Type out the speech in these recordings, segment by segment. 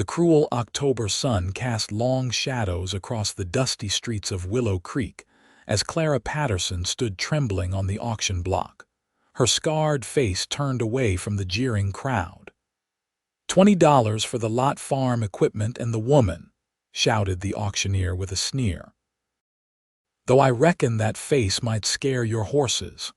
The cruel October sun cast long shadows across the dusty streets of Willow Creek as Clara Patterson stood trembling on the auction block, her scarred face turned away from the jeering crowd. "$20 for the lot, farm equipment, and the woman," shouted the auctioneer with a sneer. "Though I reckon that face might scare your horses."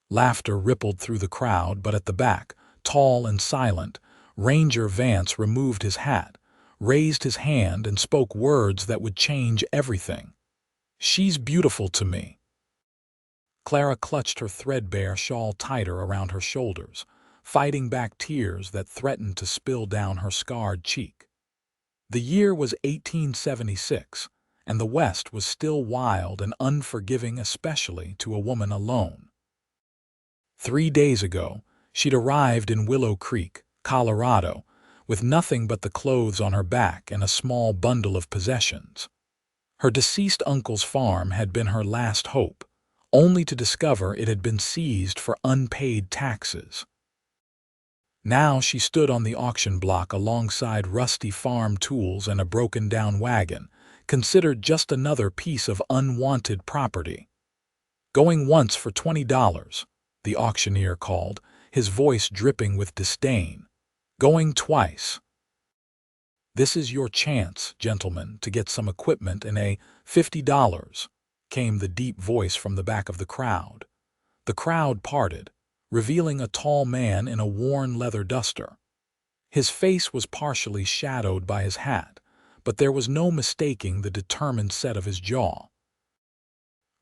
Laughter rippled through the crowd, but at the back, tall and silent, Ranger Vance removed his hat, raised his hand, and spoke words that would change everything. "She's beautiful to me." Clara clutched her threadbare shawl tighter around her shoulders, fighting back tears that threatened to spill down her scarred cheek. The year was 1876, and the West was still wild and unforgiving, especially to a woman alone. 3 days ago, she'd arrived in Willow Creek, Colorado, with nothing but the clothes on her back and a small bundle of possessions. Her deceased uncle's farm had been her last hope, only to discover it had been seized for unpaid taxes. Now she stood on the auction block alongside rusty farm tools and a broken-down wagon, considered just another piece of unwanted property. "Going once for $20, the auctioneer called, his voice dripping with disdain. "Going twice. This is your chance, gentlemen, to get some equipment and a $50, came the deep voice from the back of the crowd. The crowd parted, revealing a tall man in a worn leather duster. His face was partially shadowed by his hat, but there was no mistaking the determined set of his jaw.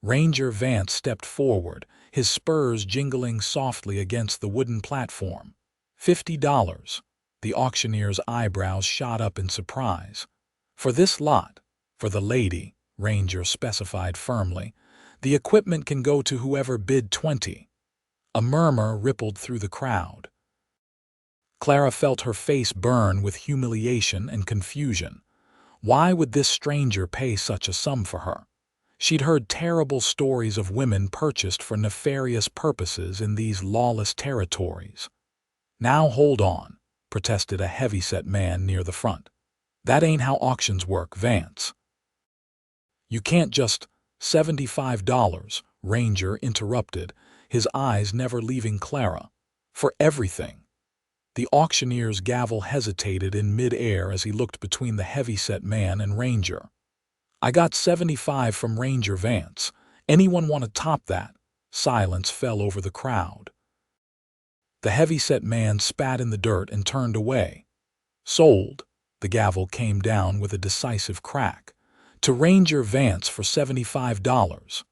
Ranger Vance stepped forward, his spurs jingling softly against the wooden platform. $50. The auctioneer's eyebrows shot up in surprise. "For this lot, for the lady," Ranger specified firmly. "The equipment can go to whoever bid 20. A murmur rippled through the crowd. Clara felt her face burn with humiliation and confusion. Why would this stranger pay such a sum for her? She'd heard terrible stories of women purchased for nefarious purposes in these lawless territories. "Now hold on," protested a heavy-set man near the front. "That ain't how auctions work, Vance." "You can't just—" $75, Ranger interrupted, his eyes never leaving Clara. "For everything." The auctioneer's gavel hesitated in mid-air as he looked between the heavy-set man and Ranger. "I got 75 from Ranger Vance. Anyone want to top that?" Silence fell over the crowd. The heavy-set man spat in the dirt and turned away. "Sold." The gavel came down with a decisive crack. "To Ranger Vance for $75.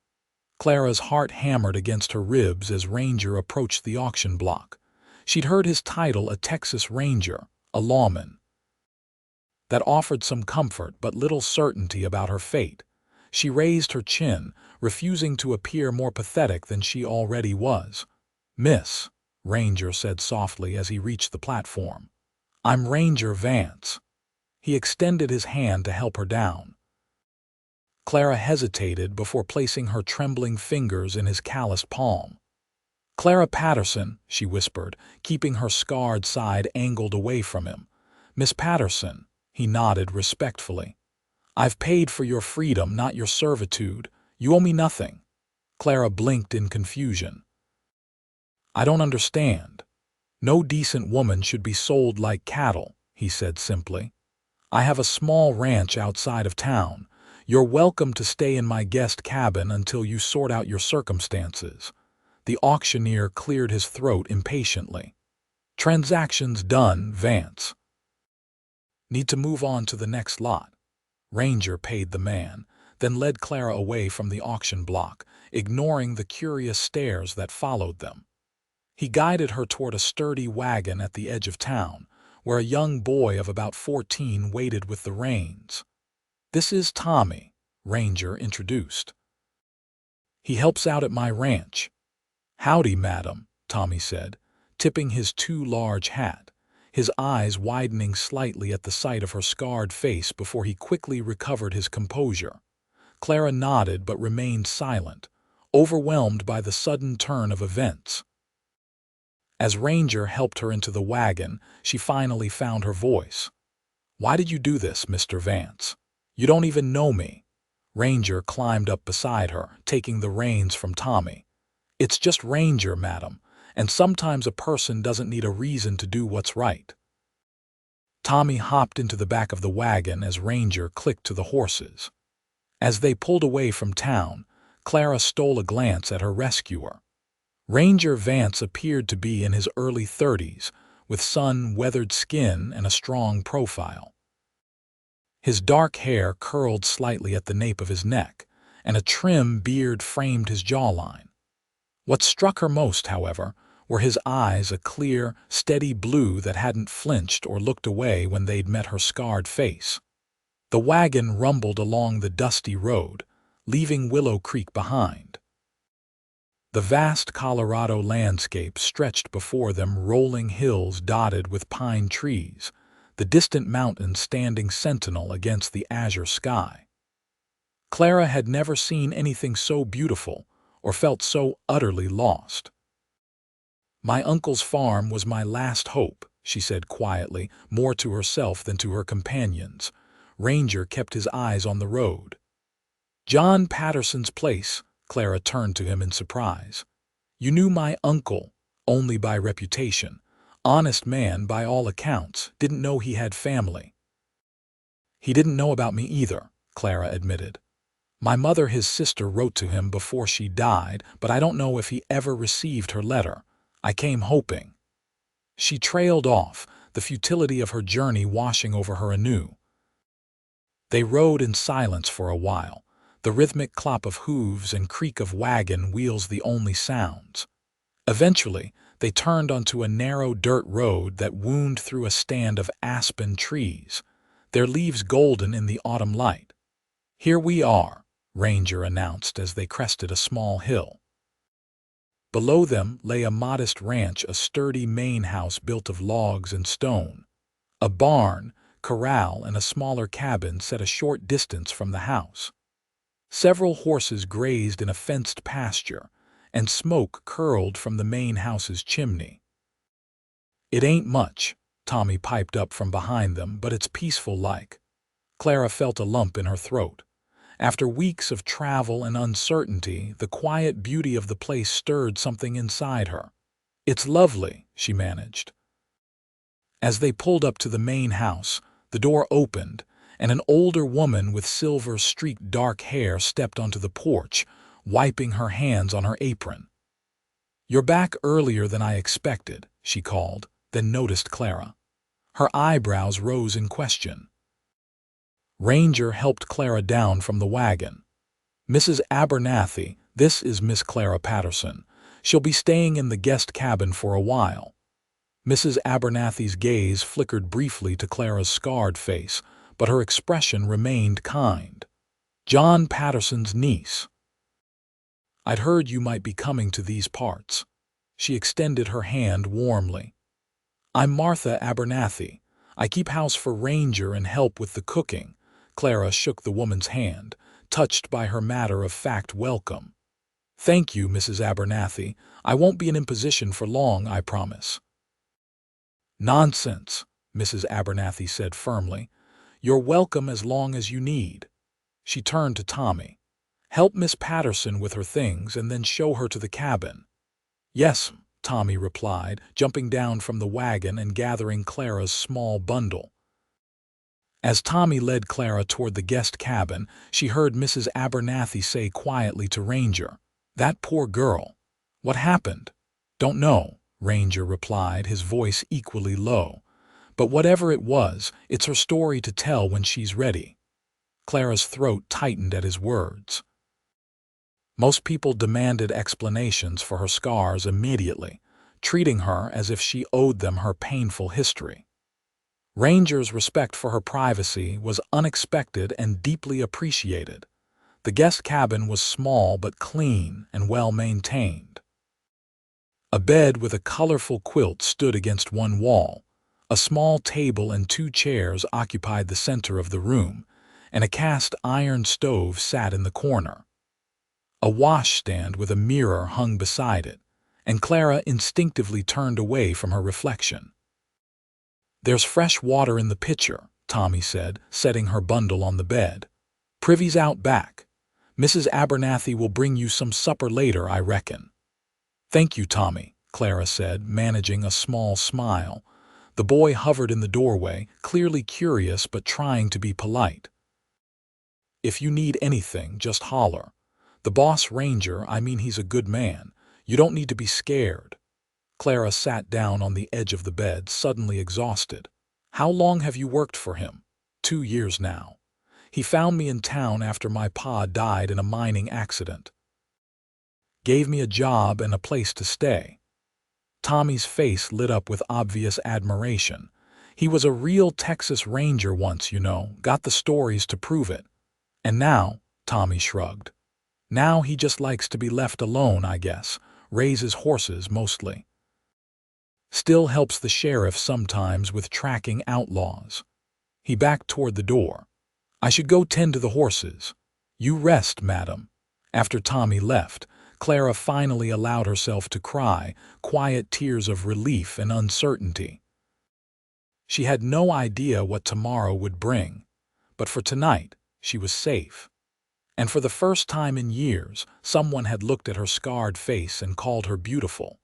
Clara's heart hammered against her ribs as Ranger approached the auction block. She'd heard his title a Texas Ranger, a lawman. That offered some comfort but little certainty about her fate. She raised her chin, refusing to appear more pathetic than she already was. "Miss," Ranger said softly as he reached the platform. "I'm Ranger Vance." He extended his hand to help her down. Clara hesitated before placing her trembling fingers in his calloused palm. "Clara Patterson," she whispered, keeping her scarred side angled away from him. "Miss Patterson." He nodded respectfully. "I've paid for your freedom, not your servitude. You owe me nothing." Clara blinked in confusion. "I don't understand." "No decent woman should be sold like cattle," he said simply. "I have a small ranch outside of town. You're welcome to stay in my guest cabin until you sort out your circumstances." The auctioneer cleared his throat impatiently. "Transactions done, Vance." "Need to move on to the next lot." Ranger paid the man, then led Clara away from the auction block, ignoring the curious stares that followed them. He guided her toward a sturdy wagon at the edge of town, where a young boy of about 14 waited with the reins. "This is Tommy," Ranger introduced. "He helps out at my ranch." "Howdy, madam," Tommy said, tipping his too large hat, his eyes widening slightly at the sight of her scarred face before he quickly recovered his composure. Clara nodded but remained silent, overwhelmed by the sudden turn of events. As Ranger helped her into the wagon, she finally found her voice. "Why did you do this, Mr. Vance? You don't even know me." Ranger climbed up beside her, taking the reins from Tommy. "It's just Ranger, madam, and sometimes a person doesn't need a reason to do what's right." Tommy hopped into the back of the wagon as Ranger clicked to the horses. As they pulled away from town, Clara stole a glance at her rescuer. Ranger Vance appeared to be in his early 30s, with sun-weathered skin and a strong profile. His dark hair curled slightly at the nape of his neck, and a trim beard framed his jawline. What struck her most, however, were his eyes, a clear, steady blue that hadn't flinched or looked away when they'd met her scarred face. The wagon rumbled along the dusty road, leaving Willow Creek behind. The vast Colorado landscape stretched before them, rolling hills dotted with pine trees, the distant mountains standing sentinel against the azure sky. Clara had never seen anything so beautiful or felt so utterly lost. "My uncle's farm was my last hope," she said quietly, more to herself than to her companions. Ranger kept his eyes on the road. "John Patterson's place," Clara turned to him in surprise. "You knew my uncle only by reputation. Honest man by all accounts, didn't know he had family." "He didn't know about me either," Clara admitted. "My mother, his sister, wrote to him before she died, but I don't know if he ever received her letter. I came hoping." She trailed off, the futility of her journey washing over her anew. They rode in silence for a while, the rhythmic clop of hooves and creak of wagon wheels the only sounds. Eventually, they turned onto a narrow dirt road that wound through a stand of aspen trees, their leaves golden in the autumn light. "Here we are," Ranger announced as they crested a small hill. Below them lay a modest ranch, a sturdy main house built of logs and stone. A barn, corral, and a smaller cabin sat a short distance from the house. Several horses grazed in a fenced pasture, and smoke curled from the main house's chimney. "It ain't much," Tommy piped up from behind them, "but it's peaceful like." Clara felt a lump in her throat. After weeks of travel and uncertainty, the quiet beauty of the place stirred something inside her. "It's lovely," she managed. As they pulled up to the main house, the door opened, and an older woman with silver-streaked dark hair stepped onto the porch, wiping her hands on her apron. "You're back earlier than I expected," she called, then noticed Clara. Her eyebrows rose in question. Ranger helped Clara down from the wagon. "Mrs. Abernathy, this is Miss Clara Patterson. She'll be staying in the guest cabin for a while." Mrs. Abernathy's gaze flickered briefly to Clara's scarred face, but her expression remained kind. "John Patterson's niece. I'd heard you might be coming to these parts." She extended her hand warmly. "I'm Martha Abernathy. I keep house for Ranger and help with the cooking." Clara shook the woman's hand, touched by her matter-of-fact welcome. "Thank you, Mrs. Abernathy. I won't be an imposition for long, I promise." "Nonsense," Mrs. Abernathy said firmly. "You're welcome as long as you need." She turned to Tommy. "Help Miss Patterson with her things and then show her to the cabin." "Yes," Tommy replied, jumping down from the wagon and gathering Clara's small bundle. As Tommy led Clara toward the guest cabin, she heard Mrs. Abernathy say quietly to Ranger, "That poor girl. What happened?" "Don't know," Ranger replied, his voice equally low. "But whatever it was, it's her story to tell when she's ready." Clara's throat tightened at his words. Most people demanded explanations for her scars immediately, treating her as if she owed them her painful history. Ranger's respect for her privacy was unexpected and deeply appreciated. The guest cabin was small but clean and well-maintained. A bed with a colorful quilt stood against one wall. A small table and 2 chairs occupied the center of the room, and a cast-iron stove sat in the corner. A washstand with a mirror hung beside it, and Clara instinctively turned away from her reflection. "There's fresh water in the pitcher," Tommy said, setting her bundle on the bed. "Privy's out back. Mrs. Abernathy will bring you some supper later, I reckon." "Thank you, Tommy," Clara said, managing a small smile. The boy hovered in the doorway, clearly curious but trying to be polite. "If you need anything, just holler. The boss ranger, he's a good man. You don't need to be scared." Clara sat down on the edge of the bed, suddenly exhausted. "How long have you worked for him?" "2 years now. He found me in town after my pa died in a mining accident. Gave me a job and a place to stay." Tommy's face lit up with obvious admiration. "He was a real Texas Ranger once, got the stories to prove it. And now," Tommy shrugged, "now he just likes to be left alone, I guess. Raises horses mostly. Still helps the sheriff sometimes with tracking outlaws." He backed toward the door. "I should go tend to the horses." "You rest, madam." After Tommy left, Clara finally allowed herself to cry, quiet tears of relief and uncertainty. She had no idea what tomorrow would bring, but for tonight, she was safe. And for the first time in years, someone had looked at her scarred face and called her beautiful.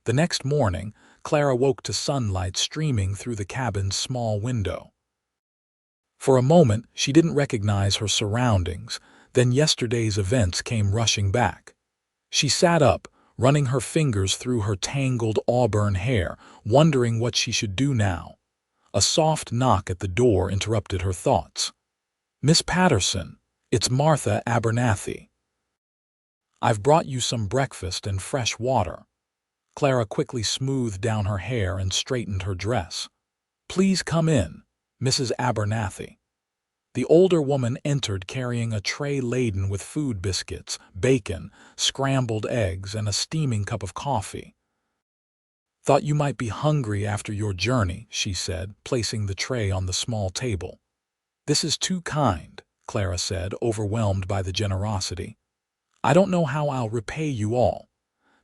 The next morning, Clara woke to sunlight streaming through the cabin's small window. For a moment, she didn't recognize her surroundings, then yesterday's events came rushing back. She sat up, running her fingers through her tangled auburn hair, wondering what she should do now. A soft knock at the door interrupted her thoughts. "Miss Patterson, it's Martha Abernathy. I've brought you some breakfast and fresh water." Clara quickly smoothed down her hair and straightened her dress. "Please come in, Mrs. Abernathy." The older woman entered carrying a tray laden with food biscuits, bacon, scrambled eggs, and a steaming cup of coffee. "Thought you might be hungry after your journey," she said, placing the tray on the small table. "This is too kind," Clara said, overwhelmed by the generosity. "I don't know how I'll repay you all."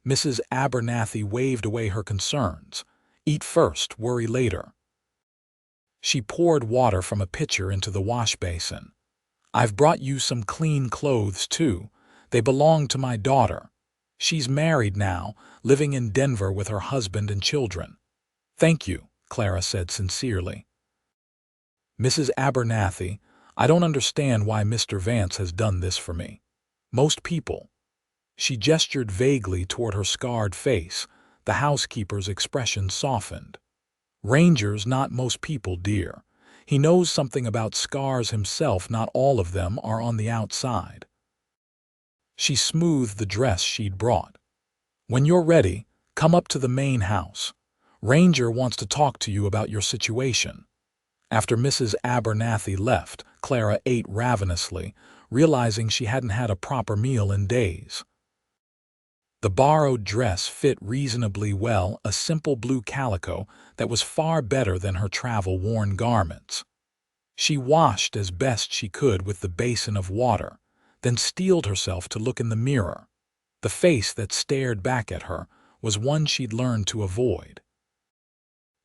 Mrs. Abernathy waved away her concerns. "Eat first, worry later." She poured water from a pitcher into the wash basin. "I've brought you some clean clothes, too. They belong to my daughter. She's married now, living in Denver with her husband and children." "Thank you," Clara said sincerely. "Mrs. Abernathy, I don't understand why Mr. Vance has done this for me. Most people—" She gestured vaguely toward her scarred face. The housekeeper's expression softened. "Rangers, not most people, dear. He knows something about scars himself. Not all of them are on the outside." She smoothed the dress she'd brought. "When you're ready, come up to the main house. Ranger wants to talk to you about your situation." After Mrs. Abernathy left, Clara ate ravenously, realizing she hadn't had a proper meal in days. The borrowed dress fit reasonably well, a simple blue calico that was far better than her travel-worn garments. She washed as best she could with the basin of water, then steeled herself to look in the mirror. The face that stared back at her was one she'd learned to avoid.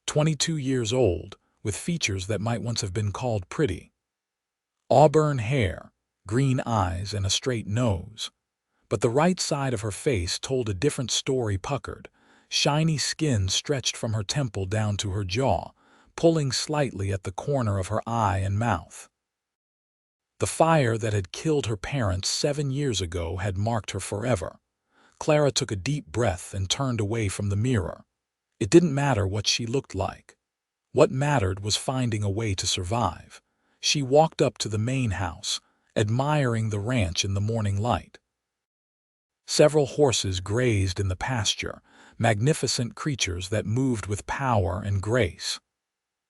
22 years old, with features that might once have been called pretty. Auburn hair, green eyes, and a straight nose. But the right side of her face told a different story. Puckered, shiny skin stretched from her temple down to her jaw, pulling slightly at the corner of her eye and mouth. The fire that had killed her parents 7 years ago had marked her forever. Clara took a deep breath and turned away from the mirror. It didn't matter what she looked like. What mattered was finding a way to survive. She walked up to the main house, admiring the ranch in the morning light. Several horses grazed in the pasture, magnificent creatures that moved with power and grace.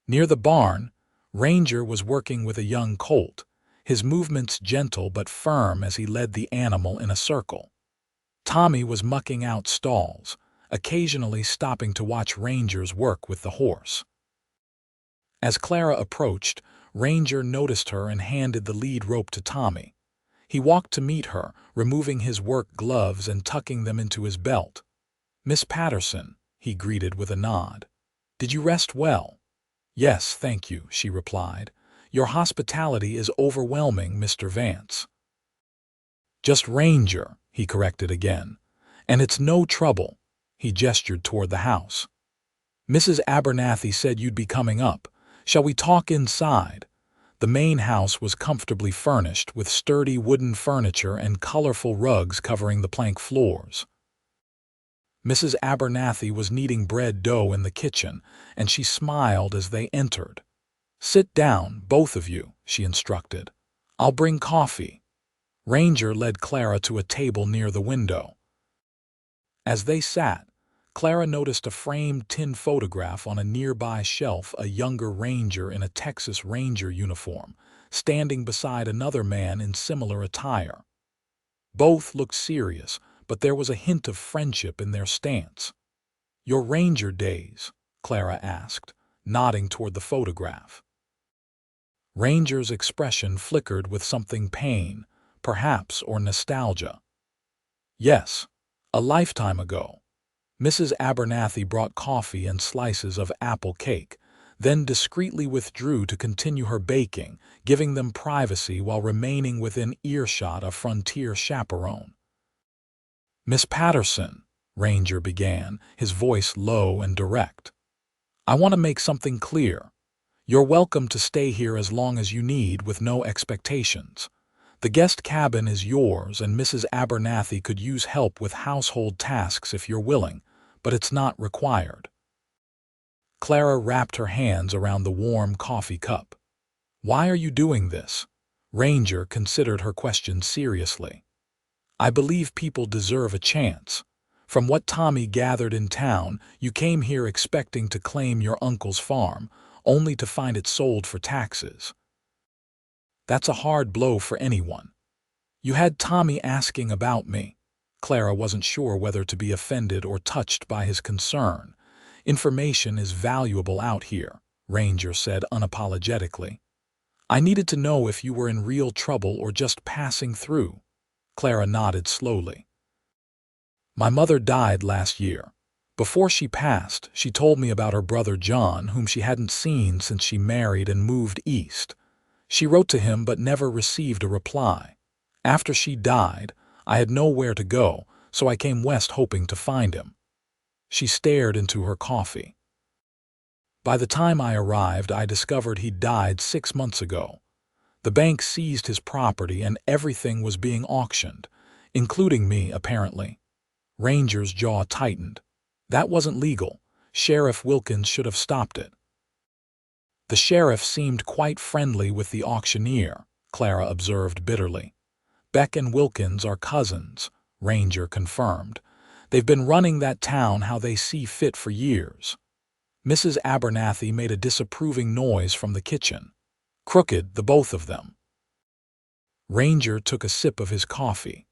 Near the barn, Ranger was working with a young colt, his movements gentle but firm as he led the animal in a circle. Tommy was mucking out stalls, occasionally stopping to watch Ranger's work with the horse. As Clara approached, Ranger noticed her and handed the lead rope to Tommy. He walked to meet her, removing his work gloves and tucking them into his belt. "Miss Patterson," he greeted with a nod. "Did you rest well?" "Yes, thank you," she replied. Your hospitality is overwhelming, Mr. Vance. Just Ranger, he corrected again. And it's no trouble. He gestured toward the house. Mrs. Abernathy said you'd be coming up. Shall we talk inside? The main house was comfortably furnished with sturdy wooden furniture and colorful rugs covering the plank floors. Mrs. Abernathy was kneading bread dough in the kitchen, and she smiled as they entered. Sit down, both of you, she instructed. I'll bring coffee. Ranger led Clara to a table near the window. As they sat, Clara noticed a framed tin photograph on a nearby shelf, a younger ranger in a Texas Ranger uniform, standing beside another man in similar attire. Both looked serious, but there was a hint of friendship in their stance. Your Ranger days? Clara asked, nodding toward the photograph. Ranger's expression flickered with something pain, perhaps, or nostalgia. Yes, a lifetime ago. Mrs. Abernathy brought coffee and slices of apple cake, then discreetly withdrew to continue her baking, giving them privacy while remaining within earshot of frontier chaperone. Miss Patterson, Ranger began, his voice low and direct. I want to make something clear. You're welcome to stay here as long as you need with no expectations. The guest cabin is yours, and Mrs. Abernathy could use help with household tasks if you're willing, but it's not required. Clara wrapped her hands around the warm coffee cup. Why are you doing this? Ranger considered her question seriously. I believe people deserve a chance. From what Tommy gathered in town, you came here expecting to claim your uncle's farm, only to find it sold for taxes. That's a hard blow for anyone. You had Tommy asking about me. Clara wasn't sure whether to be offended or touched by his concern. Information is valuable out here, Ranger said unapologetically. I needed to know if you were in real trouble or just passing through. Clara nodded slowly. My mother died last year. Before she passed, she told me about her brother John, whom she hadn't seen since she married and moved east. She wrote to him but never received a reply. After she died, I had nowhere to go, so I came west hoping to find him. She stared into her coffee. By the time I arrived, I discovered he'd died 6 months ago. The bank seized his property and everything was being auctioned, including me, apparently. Ranger's jaw tightened. That wasn't legal. Sheriff Wilkins should have stopped it. The sheriff seemed quite friendly with the auctioneer, Clara observed bitterly. Beck and Wilkins are cousins, Ranger confirmed. They've been running that town how they see fit for years. Mrs. Abernathy made a disapproving noise from the kitchen. Crooked, the both of them. Ranger took a sip of his coffee.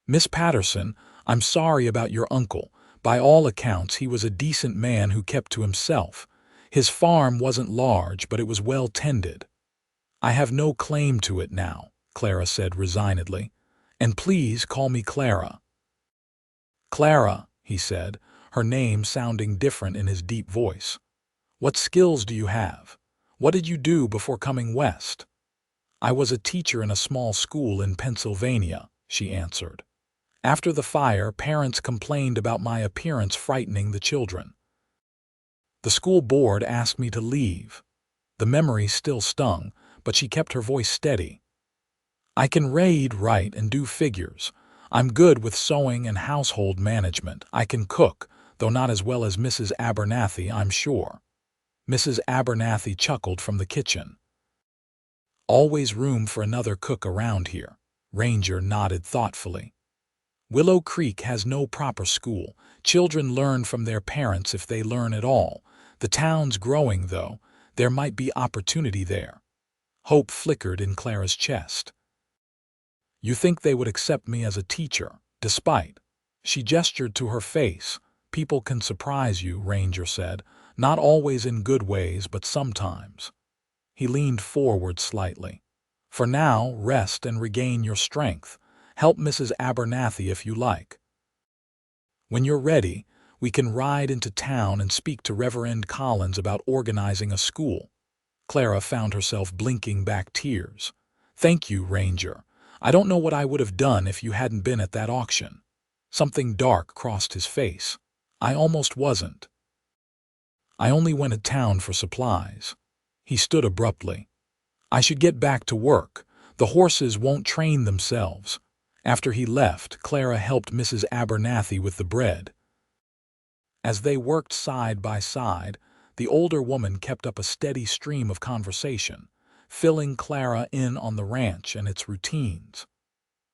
Miss Patterson, I'm sorry about your uncle. By all accounts, he was a decent man who kept to himself. His farm wasn't large, but it was well tended. I have no claim to it now, Clara said resignedly. And please call me Clara. Clara, he said, her name sounding different in his deep voice. What skills do you have? What did you do before coming west? I was a teacher in a small school in Pennsylvania, she answered. After the fire, parents complained about my appearance frightening the children. The school board asked me to leave. The memory still stung, but she kept her voice steady. I can read, write, and do figures. I'm good with sewing and household management. I can cook, though not as well as Mrs. Abernathy, I'm sure. Mrs. Abernathy chuckled from the kitchen. Always room for another cook around here. Ranger nodded thoughtfully. Willow Creek has no proper school. Children learn from their parents if they learn at all. The town's growing, though. There might be opportunity there. Hope flickered in Clara's chest. You think they would accept me as a teacher, despite? She gestured to her face. People can surprise you, Ranger said. Not always in good ways, but sometimes. He leaned forward slightly. For now, rest and regain your strength. Help Mrs. Abernathy if you like. When you're ready, we can ride into town and speak to Reverend Collins about organizing a school. Clara found herself blinking back tears. "Thank you, Ranger. I don't know what I would have done if you hadn't been at that auction." Something dark crossed his face. "I almost wasn't. I only went to town for supplies." He stood abruptly. "I should get back to work. The horses won't train themselves." After he left, Clara helped Mrs. Abernathy with the bread. As they worked side by side, the older woman kept up a steady stream of conversation, filling Clara in on the ranch and its routines.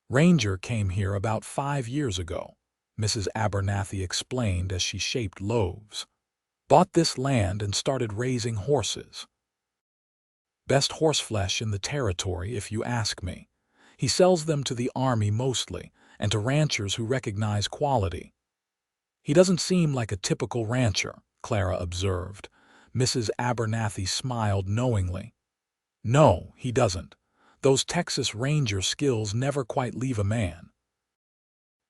"Ranger came here about 5 years ago," Mrs. Abernathy explained as she shaped loaves. "Bought this land and started raising horses. Best horseflesh in the territory, if you ask me. He sells them to the army mostly, and to ranchers who recognize quality." "He doesn't seem like a typical rancher," Clara observed. Mrs. Abernathy smiled knowingly. "No, he doesn't. Those Texas Ranger skills never quite leave a man.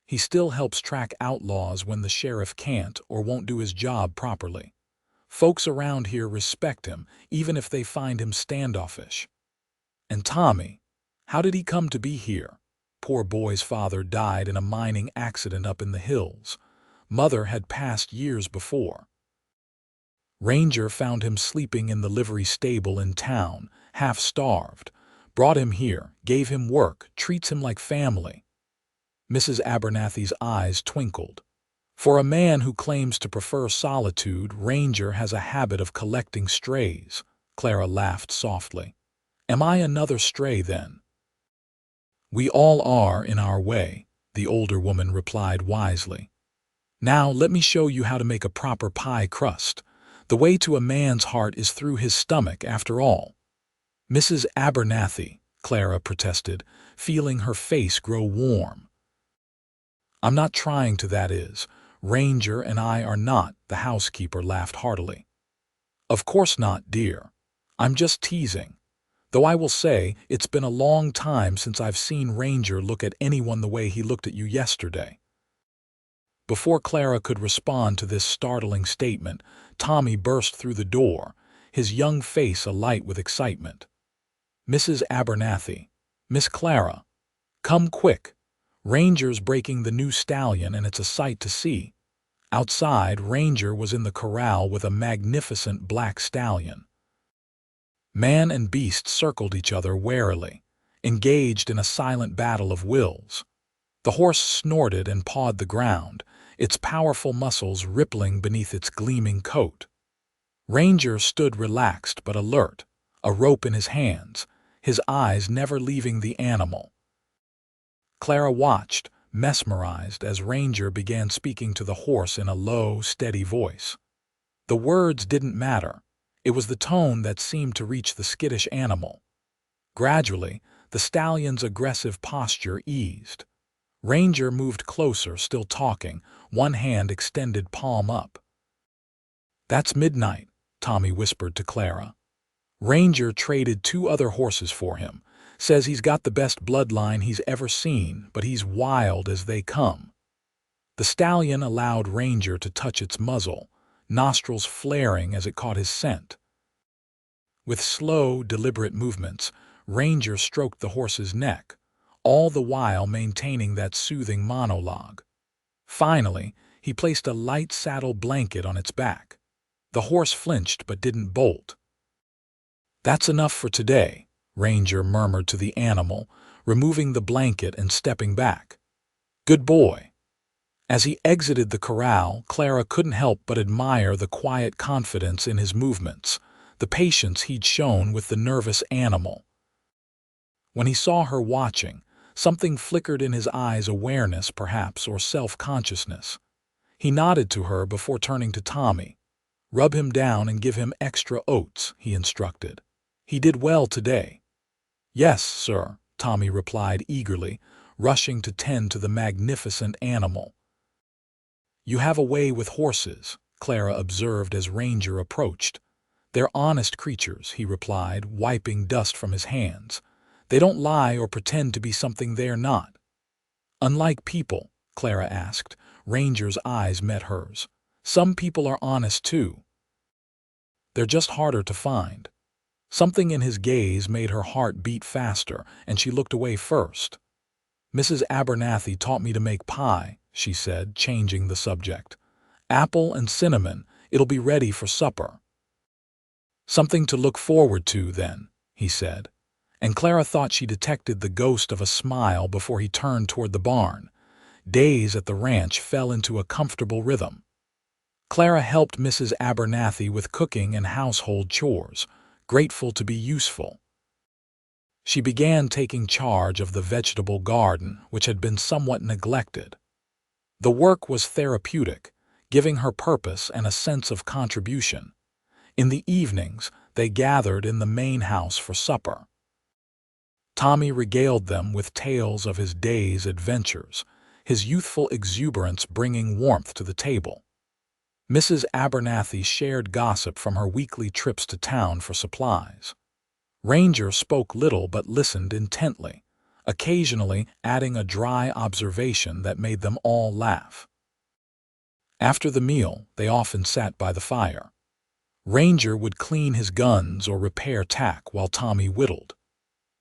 He still helps track outlaws when the sheriff can't or won't do his job properly. Folks around here respect him, even if they find him standoffish." "And Tommy, how did he come to be here?" Poor boy's father died in a mining accident up in the hills. Mother had passed years before. Ranger found him sleeping in the livery stable in town, half-starved. Brought him here, gave him work, treats him like family." Mrs. Abernathy's eyes twinkled. "For a man who claims to prefer solitude, Ranger has a habit of collecting strays." Clara laughed softly. "Am I another stray, then?" "We all are in our way," the older woman replied wisely. "Now let me show you how to make a proper pie crust. The way to a man's heart is through his stomach, after all." "Mrs. Abernathy," Clara protested, feeling her face grow warm. "I'm not trying to, that is. Ranger and I are not," the housekeeper laughed heartily. "Of course not, dear. I'm just teasing. Though I will say, it's been a long time since I've seen Ranger look at anyone the way he looked at you yesterday." Before Clara could respond to this startling statement, Tommy burst through the door, his young face alight with excitement. "Mrs. Abernathy, Miss Clara, come quick. Ranger's breaking the new stallion and it's a sight to see." Outside, Ranger was in the corral with a magnificent black stallion. Man and beast circled each other warily, engaged in a silent battle of wills. The horse snorted and pawed the ground, its powerful muscles rippling beneath its gleaming coat. Ranger stood relaxed but alert, a rope in his hands, his eyes never leaving the animal. Clara watched, mesmerized, as Ranger began speaking to the horse in a low, steady voice. The words didn't matter. It was the tone that seemed to reach the skittish animal. Gradually, the stallion's aggressive posture eased. Ranger moved closer, still talking, one hand extended palm up. "That's midnight," Tommy whispered to Clara. "Ranger traded 2 other horses for him. Says he's got the best bloodline he's ever seen, but he's wild as they come." The stallion allowed Ranger to touch its muzzle, nostrils flaring as it caught his scent. With slow, deliberate movements, Ranger stroked the horse's neck, all the while maintaining that soothing monologue. Finally, he placed a light saddle blanket on its back. The horse flinched but didn't bolt. "That's enough for today," Ranger murmured to the animal, removing the blanket and stepping back. "Good boy." As he exited the corral, Clara couldn't help but admire the quiet confidence in his movements, the patience he'd shown with the nervous animal. When he saw her watching, something flickered in his eyes, awareness perhaps, or self-consciousness. He nodded to her before turning to Tommy. "Rub him down and give him extra oats," he instructed. "He did well today." "Yes, sir," Tommy replied eagerly, rushing to tend to the magnificent animal. "You have a way with horses," Clara observed as Ranger approached. "They're honest creatures," he replied, wiping dust from his hands. "They don't lie or pretend to be something they're not." "Unlike people?" Clara asked. Ranger's eyes met hers. "Some people are honest too. They're just harder to find." Something in his gaze made her heart beat faster, and she looked away first. "Mrs. Abernathy taught me to make pie," she said, changing the subject. "Apple and cinnamon. It'll be ready for supper." "Something to look forward to, then," he said, and Clara thought she detected the ghost of a smile before he turned toward the barn. Days at the ranch fell into a comfortable rhythm. Clara helped Mrs. Abernathy with cooking and household chores, grateful to be useful. She began taking charge of the vegetable garden, which had been somewhat neglected. The work was therapeutic, giving her purpose and a sense of contribution. In the evenings, they gathered in the main house for supper. Tommy regaled them with tales of his day's adventures, his youthful exuberance bringing warmth to the table. Mrs. Abernathy shared gossip from her weekly trips to town for supplies. Ranger spoke little but listened intently, occasionally adding a dry observation that made them all laugh. After the meal, they often sat by the fire. Ranger would clean his guns or repair tack while Tommy whittled.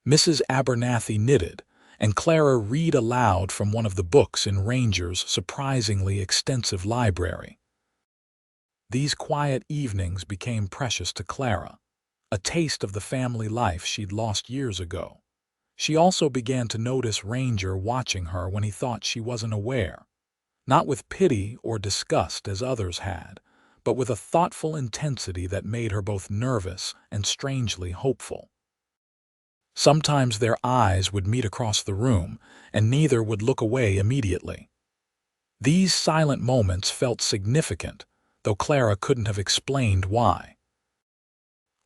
Mrs. Abernathy knitted, and Clara read aloud from one of the books in Ranger's surprisingly extensive library. These quiet evenings became precious to Clara, a taste of the family life she'd lost years ago. She also began to notice Ranger watching her when he thought she wasn't aware, not with pity or disgust as others had, but with a thoughtful intensity that made her both nervous and strangely hopeful. Sometimes their eyes would meet across the room, and neither would look away immediately. These silent moments felt significant, though Clara couldn't have explained why.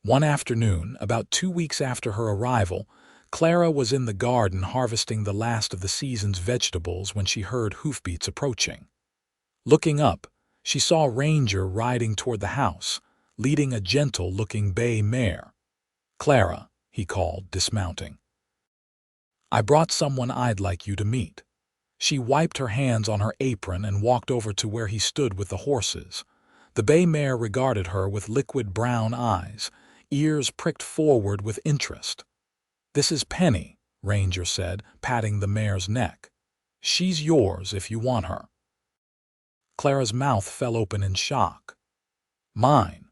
One afternoon, about 2 weeks after her arrival, Clara was in the garden harvesting the last of the season's vegetables when she heard hoofbeats approaching. Looking up, she saw Ranger riding toward the house, leading a gentle-looking bay mare. "Clara," he called, dismounting. "I brought someone I'd like you to meet." She wiped her hands on her apron and walked over to where he stood with the horses. The bay mare regarded her with liquid brown eyes, ears pricked forward with interest. "This is Penny," Ranger said, patting the mare's neck. "She's yours if you want her." Clara's mouth fell open in shock. "Mine?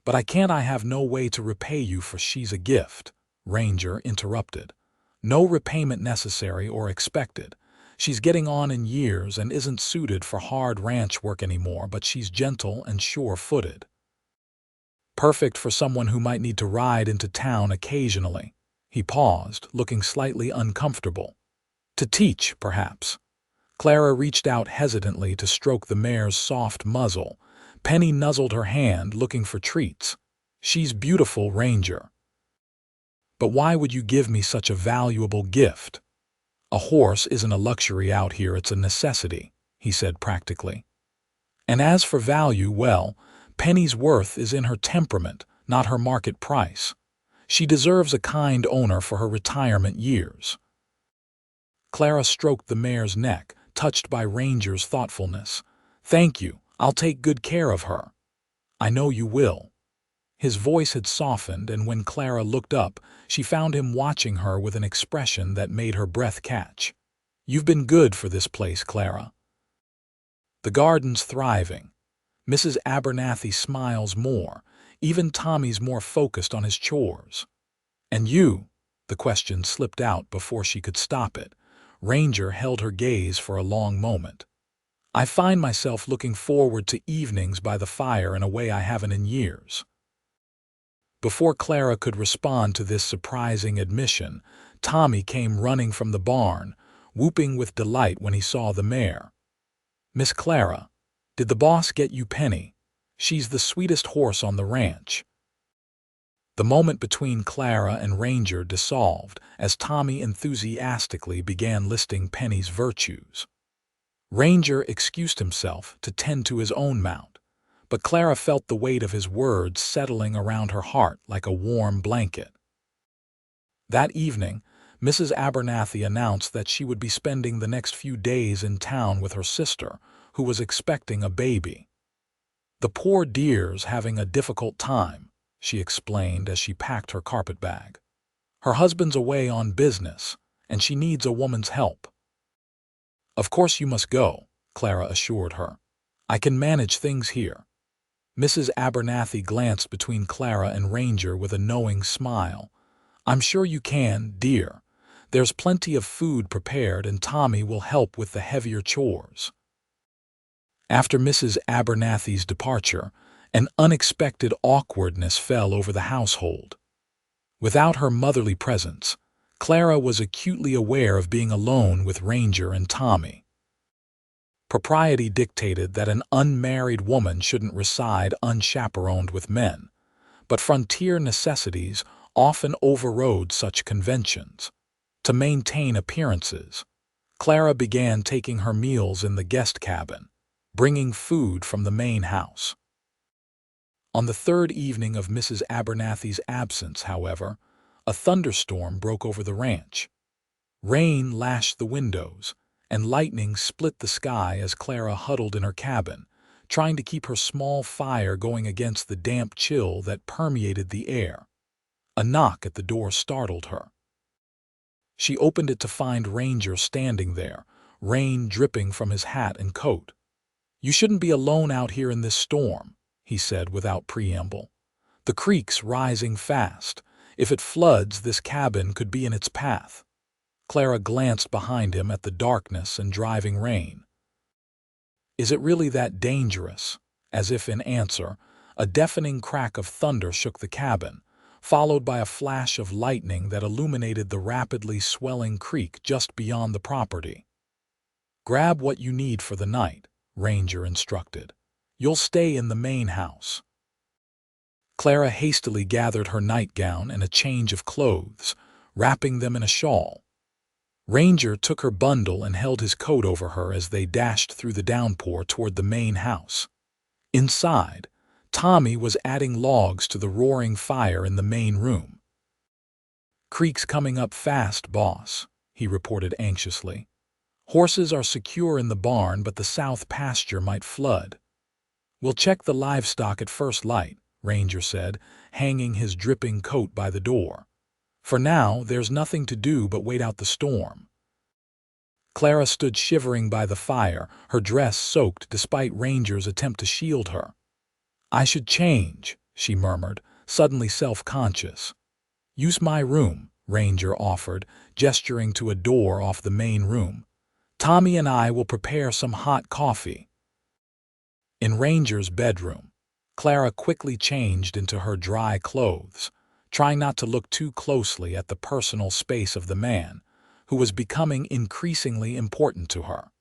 But I have no way to repay you for she's a gift," Ranger interrupted. "No repayment necessary or expected. She's getting on in years and isn't suited for hard ranch work anymore, but she's gentle and sure-footed. Perfect for someone who might need to ride into town occasionally." He paused, looking slightly uncomfortable. "To teach, perhaps." Clara reached out hesitantly to stroke the mare's soft muzzle. Penny nuzzled her hand, looking for treats. "She's beautiful, Ranger." "But why would you give me such a valuable gift?" "A horse isn't a luxury out here, it's a necessity," he said practically. "And as for value, well, Penny's worth is in her temperament, not her market price. She deserves a kind owner for her retirement years." Clara stroked the mare's neck, touched by Ranger's thoughtfulness. "Thank you, I'll take good care of her." "I know you will." His voice had softened, and when Clara looked up, she found him watching her with an expression that made her breath catch. "You've been good for this place, Clara." "The garden's thriving." Mrs. Abernathy smiles more. Even Tommy's more focused on his chores. "And you?" The question slipped out before she could stop it. Ranger held her gaze for a long moment. "I find myself looking forward to evenings by the fire in a way I haven't in years." Before Clara could respond to this surprising admission, Tommy came running from the barn, whooping with delight when he saw the mare. "Miss Clara, did the boss get you Penny? She's the sweetest horse on the ranch." The moment between Clara and Ranger dissolved as Tommy enthusiastically began listing Penny's virtues. Ranger excused himself to tend to his own mount, but Clara felt the weight of his words settling around her heart like a warm blanket. That evening, Mrs. Abernathy announced that she would be spending the next few days in town with her sister, who was expecting a baby. "The poor dear's having a difficult time," she explained as she packed her carpet bag. Her husband's away on business, and she needs a woman's help. Of course you must go, Clara assured her. I can manage things here. Mrs. Abernathy glanced between Clara and Ranger with a knowing smile. I'm sure you can, dear. There's plenty of food prepared and Tommy will help with the heavier chores. After Mrs. Abernathy's departure, an unexpected awkwardness fell over the household. Without her motherly presence, Clara was acutely aware of being alone with Ranger and Tommy. Propriety dictated that an unmarried woman shouldn't reside unchaperoned with men, but frontier necessities often overrode such conventions. To maintain appearances, Clara began taking her meals in the guest cabin, bringing food from the main house. On the third evening of Mrs. Abernathy's absence, however, a thunderstorm broke over the ranch. Rain lashed the windows, and lightning split the sky as Clara huddled in her cabin, trying to keep her small fire going against the damp chill that permeated the air. A knock at the door startled her. She opened it to find Ranger standing there, rain dripping from his hat and coat. "You shouldn't be alone out here in this storm," he said without preamble. "The creek's rising fast. If it floods, this cabin could be in its path." Clara glanced behind him at the darkness and driving rain. "Is it really that dangerous?" As if in answer, a deafening crack of thunder shook the cabin, followed by a flash of lightning that illuminated the rapidly swelling creek just beyond the property. "Grab what you need for the night," Ranger instructed. "You'll stay in the main house." Clara hastily gathered her nightgown and a change of clothes, wrapping them in a shawl. Ranger took her bundle and held his coat over her as they dashed through the downpour toward the main house. Inside, Tommy was adding logs to the roaring fire in the main room. "Creek's coming up fast, boss," he reported anxiously. "Horses are secure in the barn, but the south pasture might flood." "We'll check the livestock at first light," Ranger said, hanging his dripping coat by the door. "For now, there's nothing to do but wait out the storm." Clara stood shivering by the fire, her dress soaked despite Ranger's attempt to shield her. "I should change," she murmured, suddenly self-conscious. "Use my room," Ranger offered, gesturing to a door off the main room. "Tommy and I will prepare some hot coffee." In Ranger's bedroom, Clara quickly changed into her dry clothes, trying not to look too closely at the personal space of the man, who was becoming increasingly important to her.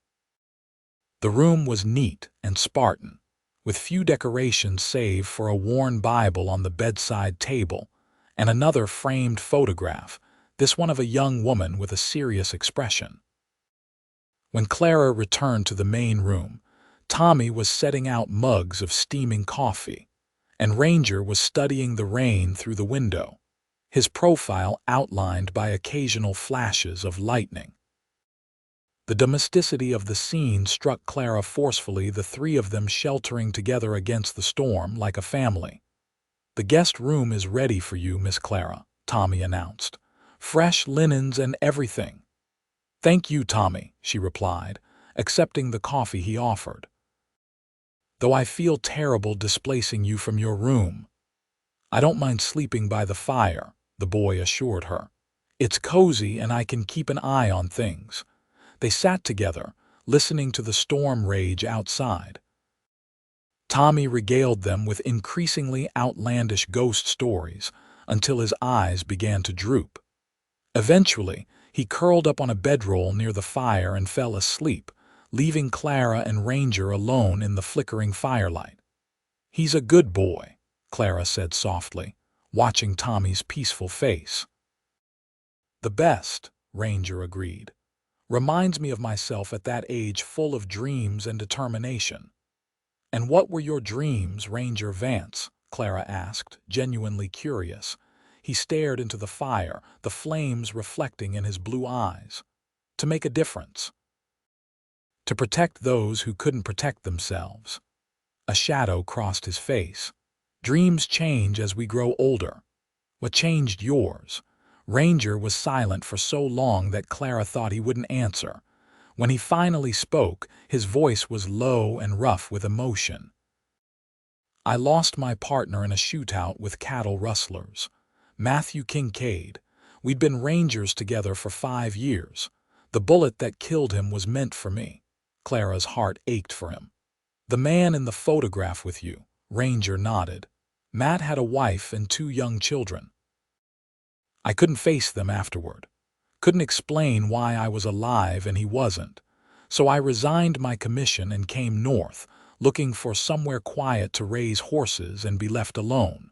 The room was neat and Spartan, with few decorations save for a worn Bible on the bedside table and another framed photograph, this one of a young woman with a serious expression. When Clara returned to the main room, Tommy was setting out mugs of steaming coffee, and Ranger was studying the rain through the window, his profile outlined by occasional flashes of lightning. The domesticity of the scene struck Clara forcefully, the three of them sheltering together against the storm like a family. "The guest room is ready for you, Miss Clara," Tommy announced. "Fresh linens and everything." "Thank you, Tommy," she replied, accepting the coffee he offered. "Though I feel terrible displacing you from your room." "I don't mind sleeping by the fire," the boy assured her. "It's cozy and I can keep an eye on things." They sat together, listening to the storm rage outside. Tommy regaled them with increasingly outlandish ghost stories until his eyes began to droop. Eventually, he curled up on a bedroll near the fire and fell asleep, leaving Clara and Ranger alone in the flickering firelight. "He's a good boy," Clara said softly, watching Tommy's peaceful face. "The best," Ranger agreed. "Reminds me of myself at that age, full of dreams and determination." "And what were your dreams, Ranger Vance?" Clara asked, genuinely curious. He stared into the fire, the flames reflecting in his blue eyes. "To make a difference. To protect those who couldn't protect themselves." A shadow crossed his face. Dreams change as we grow older. What changed yours? Ranger was silent for so long that Clara thought he wouldn't answer. When he finally spoke, his voice was low and rough with emotion. I lost my partner in a shootout with cattle rustlers. Matthew Kincaid. We'd been rangers together for 5 years. The bullet that killed him was meant for me. Clara's heart ached for him. The man in the photograph with you. Ranger nodded. Matt had a wife and 2 young children. I couldn't face them afterward. Couldn't explain why I was alive and he wasn't. So I resigned my commission and came north, looking for somewhere quiet to raise horses and be left alone.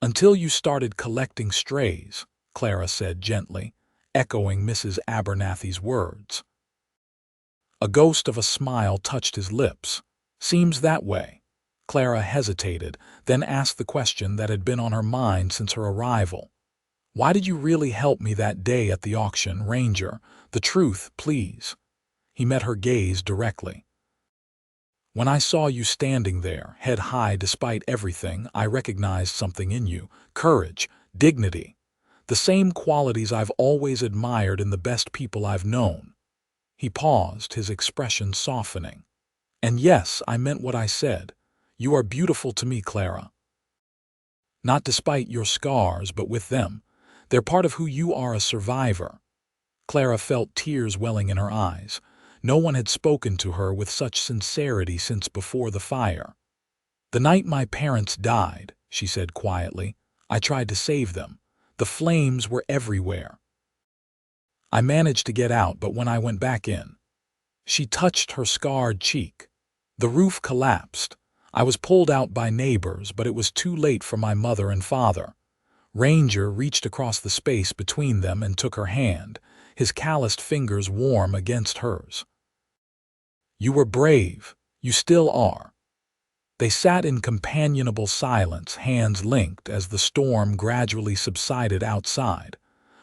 Until you started collecting strays, Clara said gently, echoing Mrs. Abernathy's words. A ghost of a smile touched his lips. Seems that way. Clara hesitated, then asked the question that had been on her mind since her arrival. Why did you really help me that day at the auction, Ranger? The truth, please. He met her gaze directly. When I saw you standing there, head high despite everything, I recognized something in you. Courage, dignity. The same qualities I've always admired in the best people I've known. He paused, his expression softening. And yes, I meant what I said. You are beautiful to me, Clara. Not despite your scars, but with them. They're part of who you are, a survivor. Clara felt tears welling in her eyes. No one had spoken to her with such sincerity since before the fire. The night my parents died, she said quietly, I tried to save them. The flames were everywhere. I managed to get out, but when I went back in, she touched her scarred cheek. The roof collapsed. I was pulled out by neighbors, but it was too late for my mother and father. Ranger reached across the space between them and took her hand, his calloused fingers warm against hers. You were brave. You still are. They sat in companionable silence, hands linked, as the storm gradually subsided outside.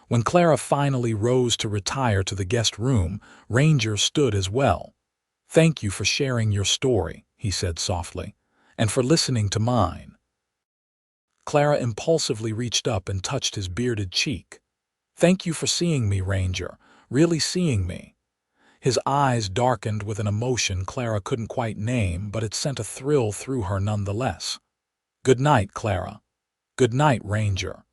When Clara finally rose to retire to the guest room, Ranger stood as well. Thank you for sharing your story, he said softly, and for listening to mine. Clara impulsively reached up and touched his bearded cheek. Thank you for seeing me, Ranger, really seeing me. His eyes darkened with an emotion Clara couldn't quite name, but it sent a thrill through her nonetheless. Good night, Clara. Good night, Ranger.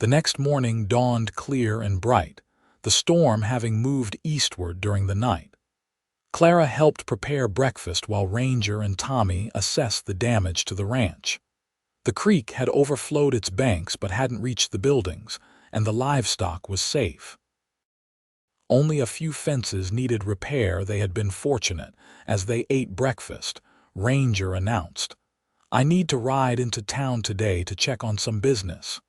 The next morning dawned clear and bright, the storm having moved eastward during the night. Clara helped prepare breakfast while Ranger and Tommy assessed the damage to the ranch. The creek had overflowed its banks but hadn't reached the buildings, and the livestock was safe. Only a few fences needed repair. They had been fortunate. As they ate breakfast, Ranger announced, I need to ride into town today to check on some business.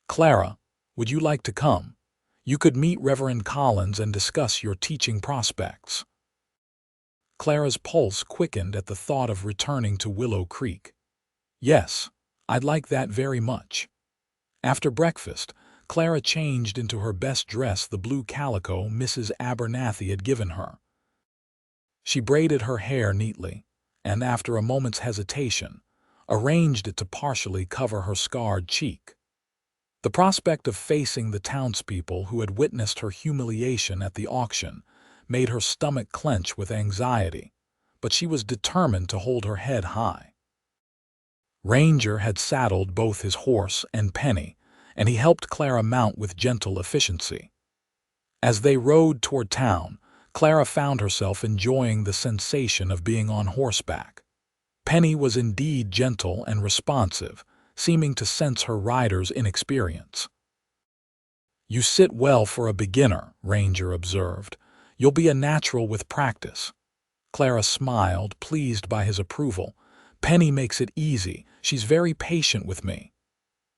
Clara, would you like to come? You could meet Reverend Collins and discuss your teaching prospects. Clara's pulse quickened at the thought of returning to Willow Creek. Yes, I'd like that very much. After breakfast, Clara changed into her best dress, the blue calico Mrs. Abernathy had given her. She braided her hair neatly, and after a moment's hesitation, arranged it to partially cover her scarred cheek. The prospect of facing the townspeople who had witnessed her humiliation at the auction made her stomach clench with anxiety, but she was determined to hold her head high. Ranger had saddled both his horse and Penny, and he helped Clara mount with gentle efficiency. As they rode toward town, Clara found herself enjoying the sensation of being on horseback. Penny was indeed gentle and responsive, seeming to sense her rider's inexperience. You sit well for a beginner, Ranger observed. You'll be a natural with practice. Clara smiled, pleased by his approval. Penny makes it easy. She's very patient with me.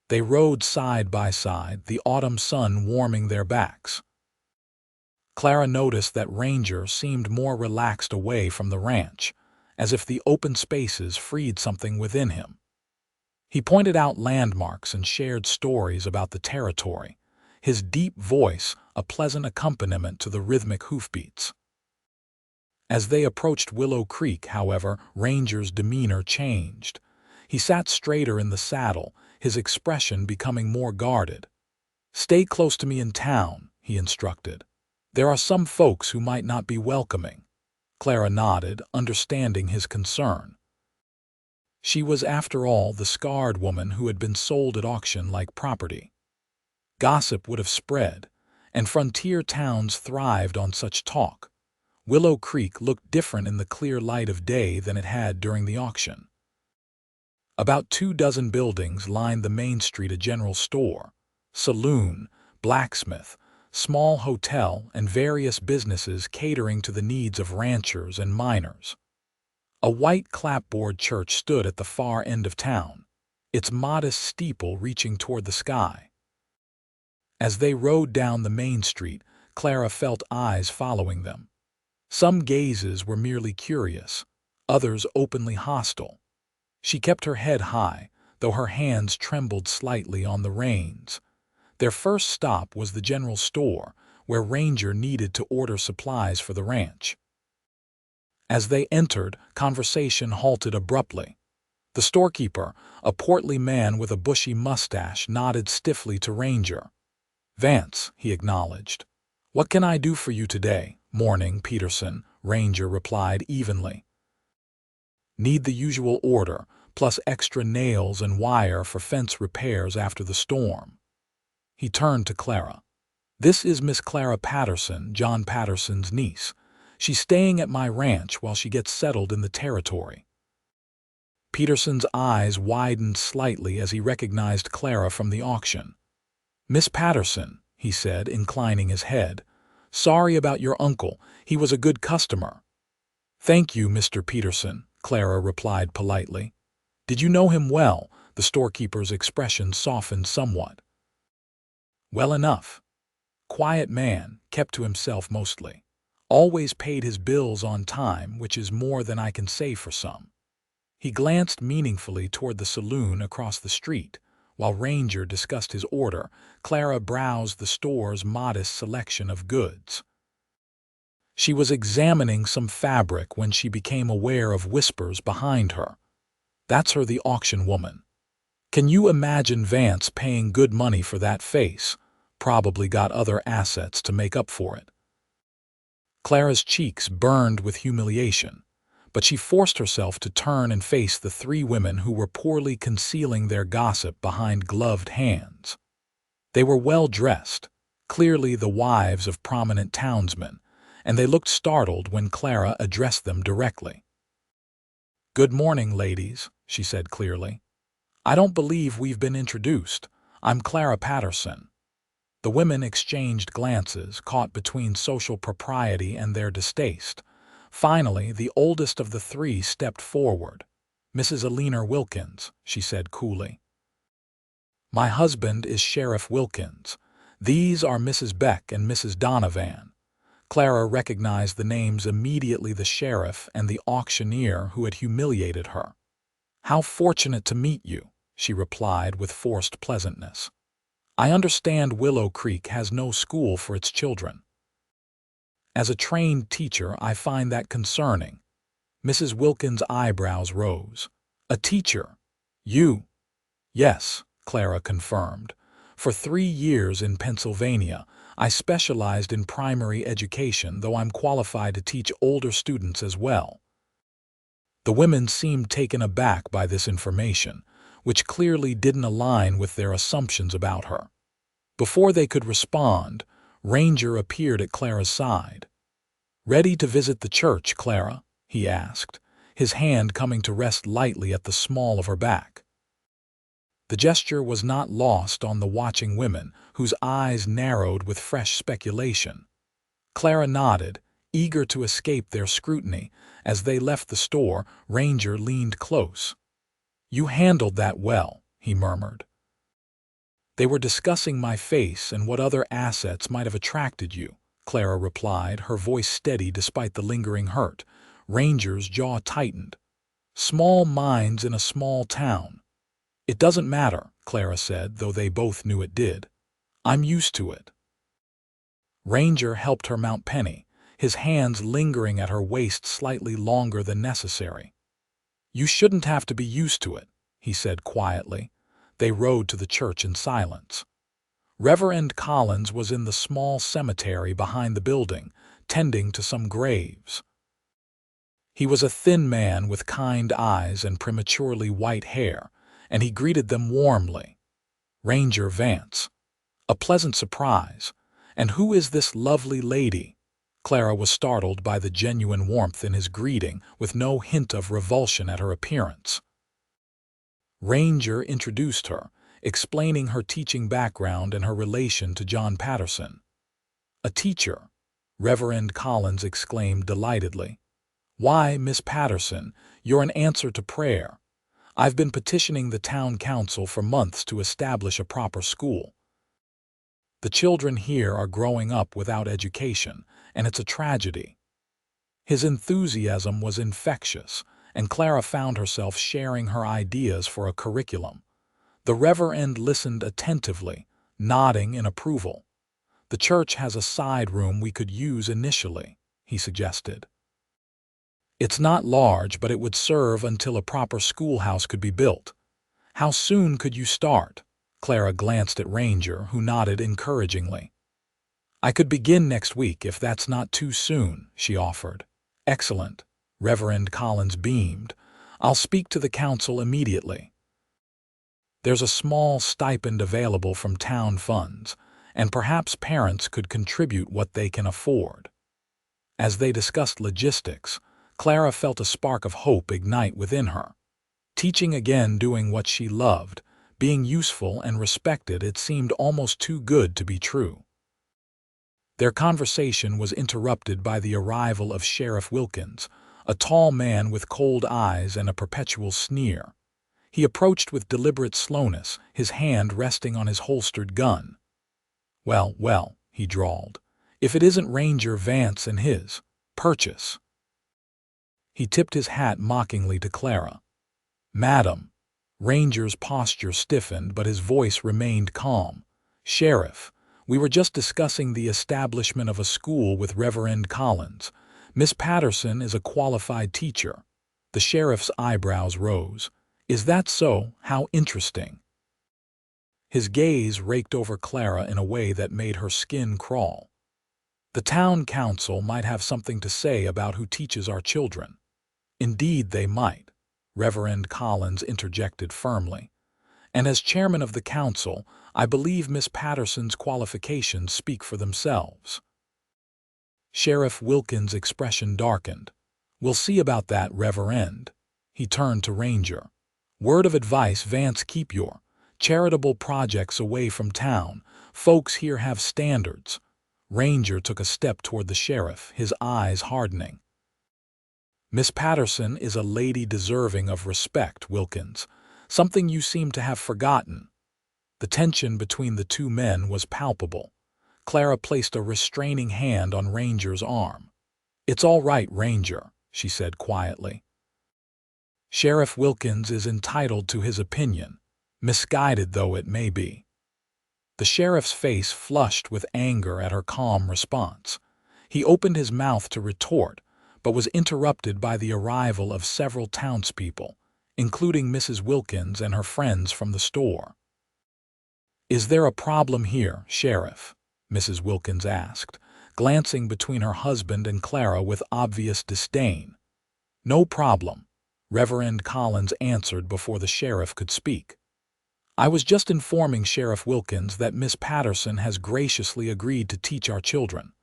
They rode side by side, the autumn sun warming their backs. Clara noticed that Ranger seemed more relaxed away from the ranch, as if the open spaces freed something within him. He pointed out landmarks and shared stories about the territory, his deep voice a pleasant accompaniment to the rhythmic hoofbeats. As they approached Willow Creek, however, Ranger's demeanor changed. He sat straighter in the saddle, his expression becoming more guarded. "Stay close to me in town," he instructed. "There are some folks who might not be welcoming." Clara nodded, understanding his concern. She was, after all, the scarred woman who had been sold at auction like property. Gossip would have spread, and frontier towns thrived on such talk. Willow Creek looked different in the clear light of day than it had during the auction. About 24 buildings lined the main street: a general store, saloon, blacksmith, small hotel, and various businesses catering to the needs of ranchers and miners. A white clapboard church stood at the far end of town, its modest steeple reaching toward the sky. As they rode down the main street, Clara felt eyes following them. Some gazes were merely curious, others openly hostile. She kept her head high, though her hands trembled slightly on the reins. Their first stop was the general store, where Ranger needed to order supplies for the ranch. As they entered, conversation halted abruptly. The storekeeper, a portly man with a bushy mustache, nodded stiffly to Ranger. "Vance," he acknowledged. "What can I do for you today?" "Morning, Peterson," Ranger replied evenly. "Need the usual order, plus extra nails and wire for fence repairs after the storm." He turned to Clara. "This is Miss Clara Patterson, John Patterson's niece. She's staying at my ranch while she gets settled in the territory." Peterson's eyes widened slightly as he recognized Clara from the auction. "Miss Patterson," he said, inclining his head. "Sorry about your uncle. He was a good customer." "Thank you, Mr. Peterson," Clara replied politely. "Did you know him well?" The storekeeper's expression softened somewhat. "Well enough. Quiet man, kept to himself mostly. Always paid his bills on time, which is more than I can say for some." He glanced meaningfully toward the saloon across the street. While Ranger discussed his order, Clara browsed the store's modest selection of goods. She was examining some fabric when she became aware of whispers behind her. "That's her, the auction woman. Can you imagine Vance paying good money for that face? Probably got other assets to make up for it." Clara's cheeks burned with humiliation, but she forced herself to turn and face the three women who were poorly concealing their gossip behind gloved hands. They were well-dressed, clearly the wives of prominent townsmen, and they looked startled when Clara addressed them directly. "Good morning, ladies," she said clearly. "I don't believe we've been introduced. I'm Clara Patterson." The women exchanged glances, caught between social propriety and their distaste. Finally, the oldest of the three stepped forward. "Mrs. Alina Wilkins," she said coolly. "My husband is Sheriff Wilkins. These are Mrs. Beck and Mrs. Donovan." Clara recognized the names immediately: the sheriff and the auctioneer who had humiliated her. "How fortunate to meet you," she replied with forced pleasantness. "I understand Willow Creek has no school for its children." "As a trained teacher, I find that concerning." Mrs. Wilkins' eyebrows rose. "A teacher? You?" "Yes," Clara confirmed. "For 3 years in Pennsylvania, I specialized in primary education, though I'm qualified to teach older students as well." The women seemed taken aback by this information, which clearly didn't align with their assumptions about her. Before they could respond, Ranger appeared at Clara's side. "Ready to visit the church, Clara?" he asked, his hand coming to rest lightly at the small of her back. The gesture was not lost on the watching women, whose eyes narrowed with fresh speculation. Clara nodded, eager to escape their scrutiny. As they left the store, Ranger leaned close. "You handled that well," he murmured. "They were discussing my face and what other assets might have attracted you," Clara replied, her voice steady despite the lingering hurt. Ranger's jaw tightened. "Small minds in a small town." "It doesn't matter," Clara said, though they both knew it did. "I'm used to it." Ranger helped her mount Penny, his hands lingering at her waist slightly longer than necessary. "You shouldn't have to be used to it," he said quietly. They rode to the church in silence. Reverend Collins was in the small cemetery behind the building, tending to some graves. He was a thin man with kind eyes and prematurely white hair, and he greeted them warmly. "Ranger Vance." A pleasant surprise. "And who is this lovely lady?" Clara was startled by the genuine warmth in his greeting, with no hint of revulsion at her appearance. Ranger introduced her, explaining her teaching background and her relation to John Patterson. "A teacher?" Reverend Collins exclaimed delightedly. "Why, Miss Patterson, you're an answer to prayer. I've been petitioning the town council for months to establish a proper school. The children here are growing up without education, and it's a tragedy." His enthusiasm was infectious, and Clara found herself sharing her ideas for a curriculum. The Reverend listened attentively, nodding in approval. "The church has a side room we could use initially," he suggested. "It's not large, but it would serve until a proper schoolhouse could be built. How soon could you start?" Clara glanced at Ranger, who nodded encouragingly. "I could begin next week if that's not too soon," she offered. "Excellent," Reverend Collins beamed. "I'll speak to the council immediately. There's a small stipend available from town funds, and perhaps parents could contribute what they can afford." As they discussed logistics, Clara felt a spark of hope ignite within her. Teaching again, doing what she loved, being useful and respected, it seemed almost too good to be true. Their conversation was interrupted by the arrival of Sheriff Wilkins, a tall man with cold eyes and a perpetual sneer. He approached with deliberate slowness, his hand resting on his holstered gun. "Well, well," he drawled, "if it isn't Ranger Vance and his purchase." He tipped his hat mockingly to Clara. "Madam." Ranger's posture stiffened, but his voice remained calm. "Sheriff, we were just discussing the establishment of a school with Reverend Collins. Miss Patterson is a qualified teacher." The sheriff's eyebrows rose. "Is that so? How interesting." His gaze raked over Clara in a way that made her skin crawl. "The town council might have something to say about who teaches our children." "Indeed they might," Reverend Collins interjected firmly. "And as chairman of the council, I believe Miss Patterson's qualifications speak for themselves." Sheriff Wilkins' expression darkened. "We'll see about that, Reverend." He turned to Ranger. "Word of advice, Vance, keep your charitable projects away from town. Folks here have standards." Ranger took a step toward the sheriff, his eyes hardening. "Miss Patterson is a lady deserving of respect, Wilkins, something you seem to have forgotten." The tension between the two men was palpable. Clara placed a restraining hand on Ranger's arm. "It's all right, Ranger," she said quietly. "Sheriff Wilkins is entitled to his opinion, misguided though it may be." The sheriff's face flushed with anger at her calm response. He opened his mouth to retort, but was interrupted by the arrival of several townspeople, including Mrs. Wilkins and her friends from the store. "Is there a problem here, Sheriff?" Mrs. Wilkins asked, glancing between her husband and Clara with obvious disdain. "No problem," Reverend Collins answered before the sheriff could speak. "I was just informing Sheriff Wilkins that Miss Patterson has graciously agreed to teach our children.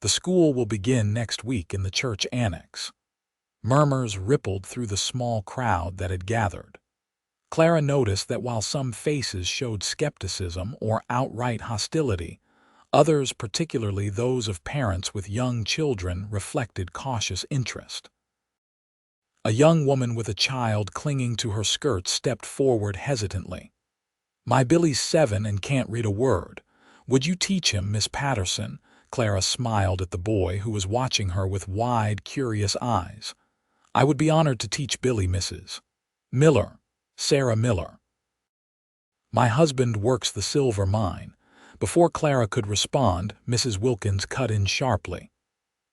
The school will begin next week in the church annex." Murmurs rippled through the small crowd that had gathered. Clara noticed that while some faces showed skepticism or outright hostility, others, particularly those of parents with young children, reflected cautious interest. A young woman with a child clinging to her skirt stepped forward hesitantly. "My Billy's 7 and can't read a word. Would you teach him, Miss Patterson?" Clara smiled at the boy, who was watching her with wide, curious eyes. "I would be honored to teach Billy, Mrs. Miller. Sarah Miller. My husband works the silver mine." Before Clara could respond, Mrs. Wilkins cut in sharply.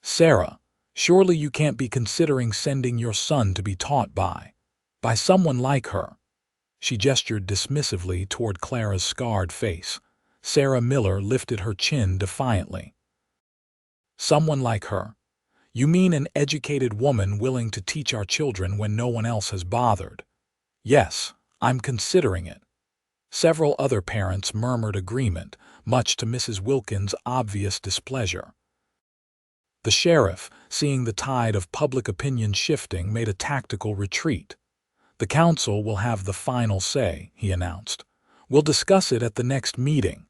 "Sarah, surely you can't be considering sending your son to be taught by By someone like her. She gestured dismissively toward Clara's scarred face. Sarah Miller lifted her chin defiantly. Someone like her? You mean an educated woman willing to teach our children when no one else has bothered? Yes, I'm considering it. Several other parents murmured agreement, much to Mrs. Wilkins' obvious displeasure. The sheriff, seeing the tide of public opinion shifting, made a tactical retreat. The council will have the final say, he announced. We'll discuss it at the next meeting,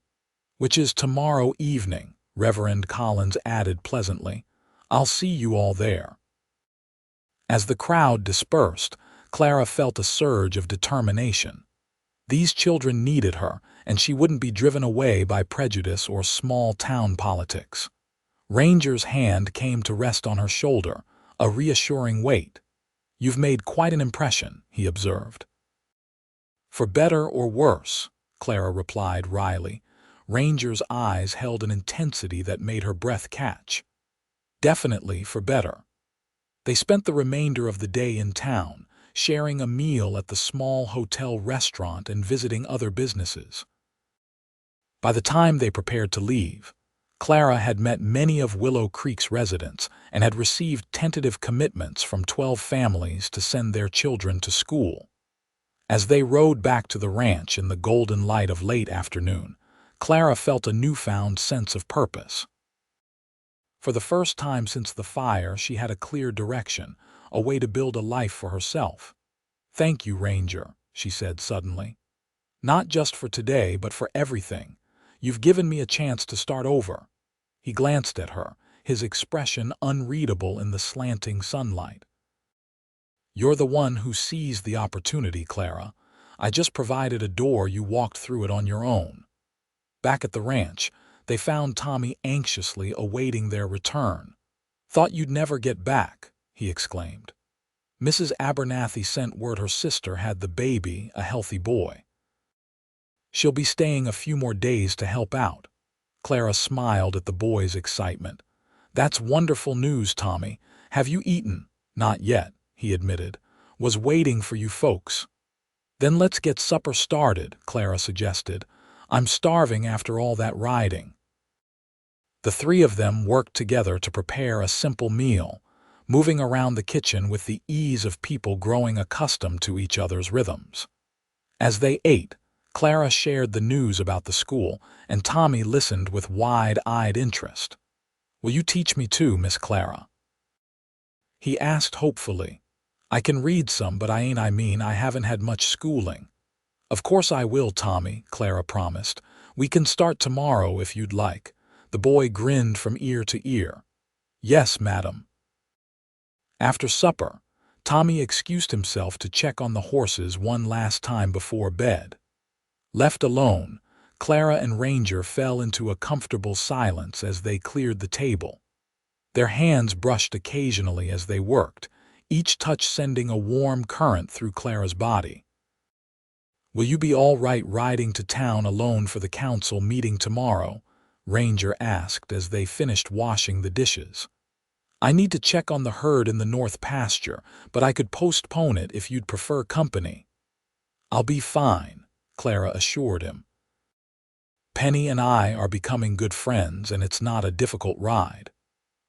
which is tomorrow evening, Reverend Collins added pleasantly. I'll see you all there. As the crowd dispersed, Clara felt a surge of determination. These children needed her, and she wouldn't be driven away by prejudice or small-town politics. Ranger's hand came to rest on her shoulder, a reassuring weight. You've made quite an impression, he observed. For better or worse, Clara replied wryly. Ranger's eyes held an intensity that made her breath catch. Definitely for better. They spent the remainder of the day in town, sharing a meal at the small hotel restaurant and visiting other businesses. By the time they prepared to leave, Clara had met many of Willow Creek's residents and had received tentative commitments from 12 families to send their children to school. As they rode back to the ranch in the golden light of late afternoon, Clara felt a newfound sense of purpose. For the first time since the fire, she had a clear direction, a way to build a life for herself. Thank you, Ranger, she said suddenly. Not just for today, but for everything. You've given me a chance to start over. He glanced at her, his expression unreadable in the slanting sunlight. You're the one who seized the opportunity, Clara. I just provided a door, you walked through it on your own. Back at the ranch, they found Tommy anxiously awaiting their return. Thought you'd never get back, he exclaimed. Mrs. Abernathy sent word her sister had the baby, a healthy boy. She'll be staying a few more days to help out. Clara smiled at the boy's excitement. That's wonderful news, Tommy. Have you eaten? Not yet, he admitted. Was waiting for you folks. Then let's get supper started, Clara suggested. I'm starving after all that riding. The three of them worked together to prepare a simple meal, moving around the kitchen with the ease of people growing accustomed to each other's rhythms. As they ate, Clara shared the news about the school, and Tommy listened with wide-eyed interest. Will you teach me too, Miss Clara? He asked hopefully. I can read some, but I haven't had much schooling. Of course I will, Tommy, Clara promised. We can start tomorrow if you'd like. The boy grinned from ear to ear. Yes, madam. After supper, Tommy excused himself to check on the horses one last time before bed. Left alone, Clara and Ranger fell into a comfortable silence as they cleared the table. Their hands brushed occasionally as they worked, each touch sending a warm current through Clara's body. Will you be all right riding to town alone for the council meeting tomorrow? Ranger asked as they finished washing the dishes. I need to check on the herd in the north pasture, but I could postpone it if you'd prefer company. I'll be fine, Clara assured him. Penny and I are becoming good friends, and it's not a difficult ride.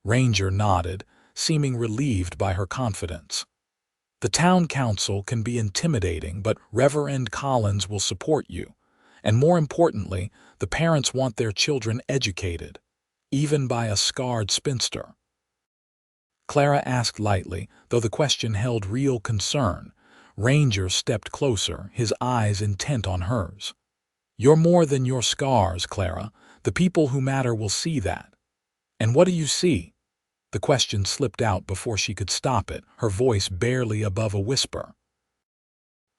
Ranger nodded, seeming relieved by her confidence. The town council can be intimidating, but Reverend Collins will support you. And more importantly, the parents want their children educated, even by a scarred spinster. Clara asked lightly, though the question held real concern. Ranger stepped closer, his eyes intent on hers. You're more than your scars, Clara. The people who matter will see that. And what do you see? The question slipped out before she could stop it, her voice barely above a whisper.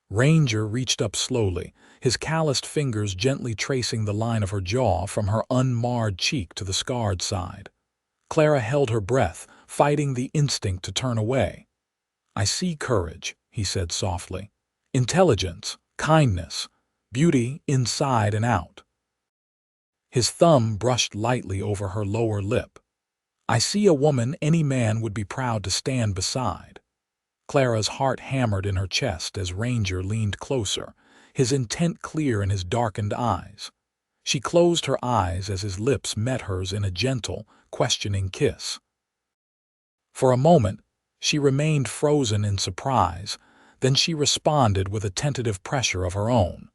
Ranger reached up slowly, his calloused fingers gently tracing the line of her jaw from her unmarred cheek to the scarred side. Clara held her breath, fighting the instinct to turn away. I see courage, he said softly. Intelligence, kindness, beauty inside and out. His thumb brushed lightly over her lower lip. I see a woman any man would be proud to stand beside. Clara's heart hammered in her chest as Ranger leaned closer, his intent clear in his darkened eyes. She closed her eyes as his lips met hers in a gentle, questioning kiss. For a moment, she remained frozen in surprise, then she responded with a tentative pressure of her own.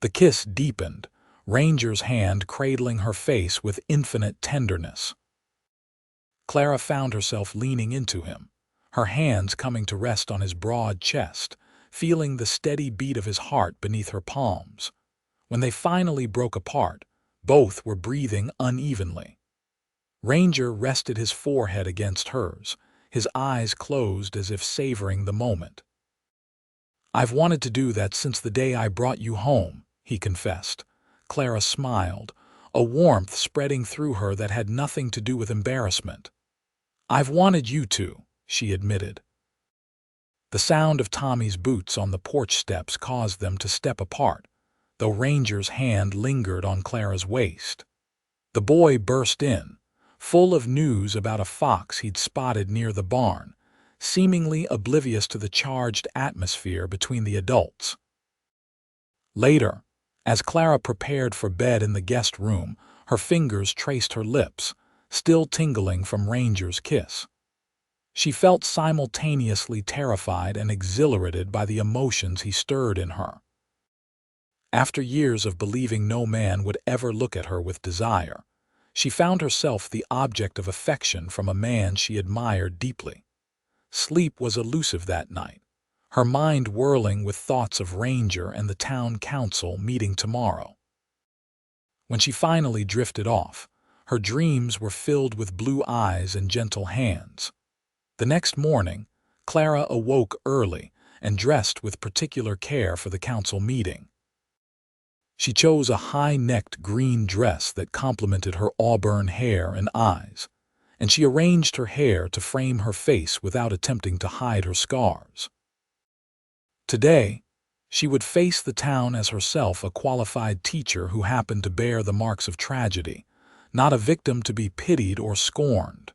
The kiss deepened, Ranger's hand cradling her face with infinite tenderness. Clara found herself leaning into him, her hands coming to rest on his broad chest, feeling the steady beat of his heart beneath her palms. When they finally broke apart, both were breathing unevenly. Ranger rested his forehead against hers, his eyes closed as if savoring the moment. "I've wanted to do that since the day I brought you home," he confessed. Clara smiled, a warmth spreading through her that had nothing to do with embarrassment. "I've wanted you to," she admitted. The sound of Tommy's boots on the porch steps caused them to step apart, though Ranger's hand lingered on Clara's waist. The boy burst in, full of news about a fox he'd spotted near the barn, seemingly oblivious to the charged atmosphere between the adults. Later, as Clara prepared for bed in the guest room, her fingers traced her lips, still tingling from Ranger's kiss. She felt simultaneously terrified and exhilarated by the emotions he stirred in her. After years of believing no man would ever look at her with desire, she found herself the object of affection from a man she admired deeply. Sleep was elusive that night, her mind whirling with thoughts of Ranger and the town council meeting tomorrow. When she finally drifted off, her dreams were filled with blue eyes and gentle hands. The next morning, Clara awoke early and dressed with particular care for the council meeting. She chose a high-necked green dress that complemented her auburn hair and eyes, and she arranged her hair to frame her face without attempting to hide her scars. Today, she would face the town as herself, a qualified teacher who happened to bear the marks of tragedy, not a victim to be pitied or scorned.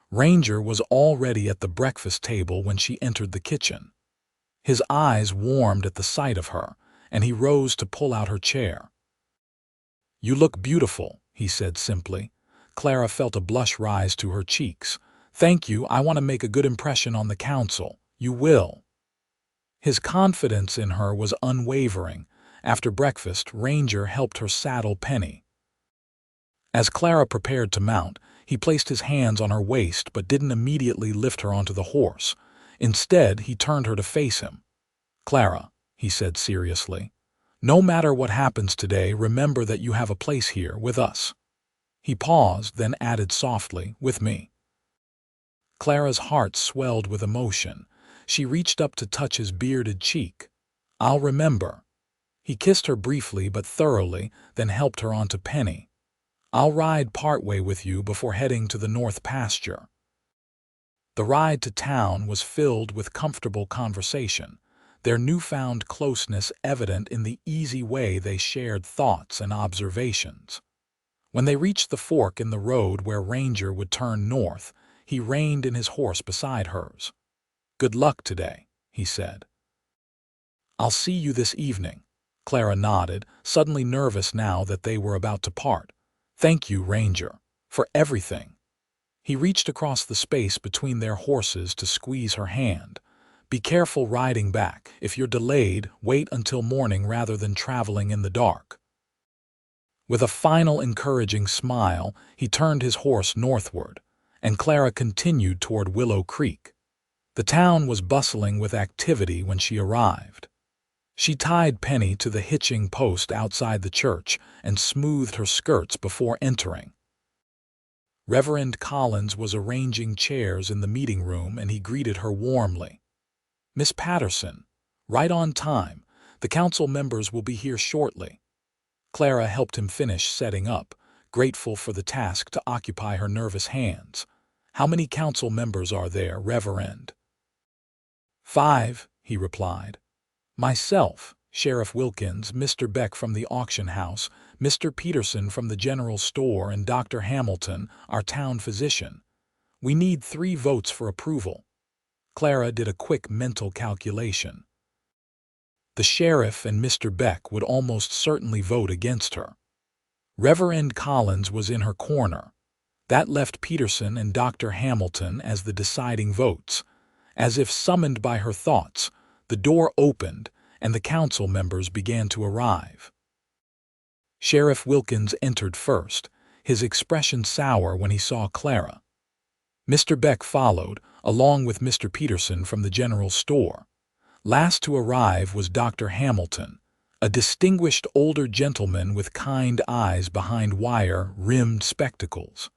Ranger was already at the breakfast table when she entered the kitchen. His eyes warmed at the sight of her, and he rose to pull out her chair. "You look beautiful," he said simply. Clara felt a blush rise to her cheeks. "Thank you, I want to make a good impression on the council." "You will." His confidence in her was unwavering. After breakfast, Ranger helped her saddle Penny. As Clara prepared to mount, he placed his hands on her waist but didn't immediately lift her onto the horse. Instead, he turned her to face him. "Clara," he said seriously, "no matter what happens today, remember that you have a place here with us." He paused, then added softly, "with me." Clara's heart swelled with emotion. She reached up to touch his bearded cheek. "I'll remember." He kissed her briefly but thoroughly, then helped her onto Penny. "I'll ride partway with you before heading to the north pasture." The ride to town was filled with comfortable conversation, their newfound closeness evident in the easy way they shared thoughts and observations. When they reached the fork in the road where Ranger would turn north, he reined in his horse beside hers. "Good luck today," he said. "I'll see you this evening." Clara nodded, suddenly nervous now that they were about to part. "Thank you, Ranger, for everything." He reached across the space between their horses to squeeze her hand. "Be careful riding back. If you're delayed, wait until morning rather than traveling in the dark." With a final encouraging smile, he turned his horse northward, and Clara continued toward Willow Creek. The town was bustling with activity when she arrived. She tied Penny to the hitching post outside the church and smoothed her skirts before entering. Reverend Collins was arranging chairs in the meeting room, and he greeted her warmly. "Miss Patterson, right on time. The council members will be here shortly." Clara helped him finish setting up, grateful for the task to occupy her nervous hands. "How many council members are there, Reverend?" "5," he replied. "Myself, Sheriff Wilkins, Mr. Beck from the auction house, Mr. Peterson from the general store, and Dr. Hamilton, our town physician. We need 3 votes for approval." Clara did a quick mental calculation. The sheriff and Mr. Beck would almost certainly vote against her. Reverend Collins was in her corner. That left Peterson and Dr. Hamilton as the deciding votes. As if summoned by her thoughts, the door opened and the council members began to arrive. Sheriff Wilkins entered first, his expression sour when he saw Clara. Mr. Beck followed, along with Mr. Peterson from the general store. Last to arrive was Dr. Hamilton, a distinguished older gentleman with kind eyes behind wire-rimmed spectacles.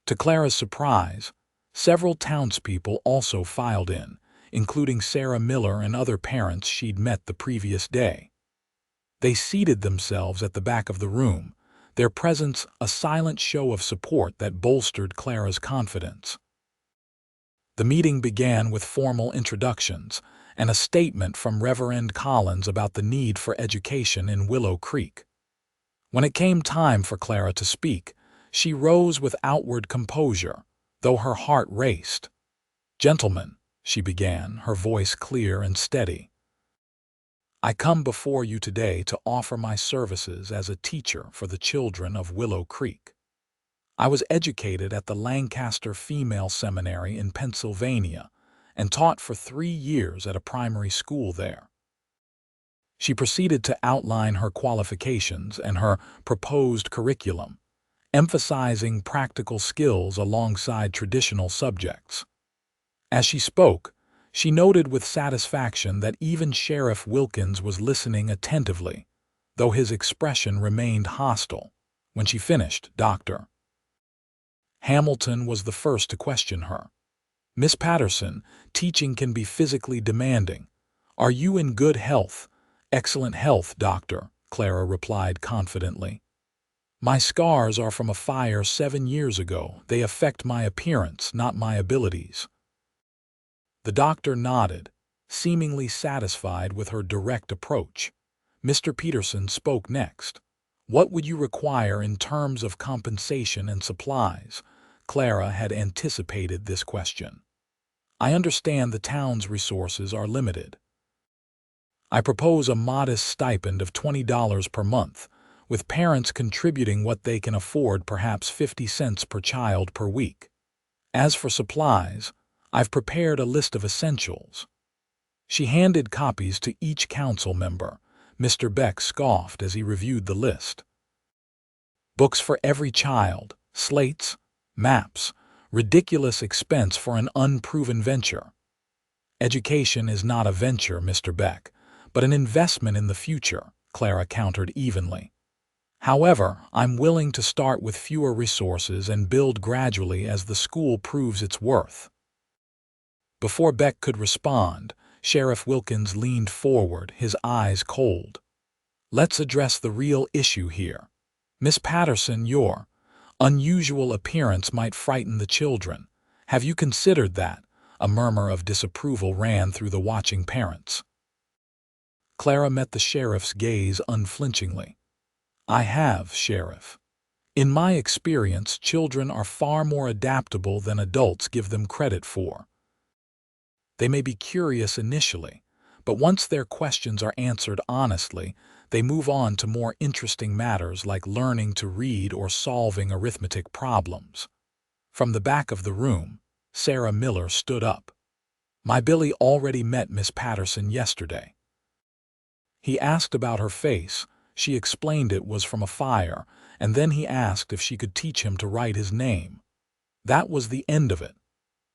To Clara's surprise, several townspeople also filed in, including Sarah Miller and other parents she'd met the previous day. They seated themselves at the back of the room, their presence a silent show of support that bolstered Clara's confidence. The meeting began with formal introductions and a statement from Reverend Collins about the need for education in Willow Creek. When it came time for Clara to speak, she rose with outward composure, though her heart raced. "Gentlemen," she began, her voice clear and steady, "I come before you today to offer my services as a teacher for the children of Willow Creek. I was educated at the Lancaster Female Seminary in Pennsylvania and taught for 3 years at a primary school there." She proceeded to outline her qualifications and her proposed curriculum, emphasizing practical skills alongside traditional subjects. As she spoke, she noted with satisfaction that even Sheriff Wilkins was listening attentively, though his expression remained hostile. When she finished, Dr. Hamilton was the first to question her. "Miss Patterson, teaching can be physically demanding. Are you in good health?" "Excellent health, Doctor," Clara replied confidently. "My scars are from a fire 7 years ago. They affect my appearance, not my abilities." The doctor nodded, seemingly satisfied with her direct approach. Mr. Peterson spoke next. "What would you require in terms of compensation and supplies?" Clara had anticipated this question. "I understand the town's resources are limited. I propose a modest stipend of $20 per month, with parents contributing what they can afford, perhaps 50 cents per child per week. As for supplies, I've prepared a list of essentials." She handed copies to each council member. Mr. Beck scoffed as he reviewed the list. "Books for every child, slates, maps, ridiculous expense for an unproven venture." "Education is not a venture, Mr. Beck, but an investment in the future," Clara countered evenly. "However, I'm willing to start with fewer resources and build gradually as the school proves its worth." Before Beck could respond, Sheriff Wilkins leaned forward, his eyes cold. "Let's address the real issue here. Miss Patterson, your unusual appearance might frighten the children. Have you considered that?" A murmur of disapproval ran through the watching parents. Clara met the sheriff's gaze unflinchingly. "I have, Sheriff. In my experience, children are far more adaptable than adults give them credit for. They may be curious initially, but once their questions are answered honestly, they move on to more interesting matters like learning to read or solving arithmetic problems." From the back of the room, Sarah Miller stood up. "My Billy already met Miss Patterson yesterday. He asked about her face. She explained it was from a fire, and then he asked if she could teach him to write his name. That was the end of it."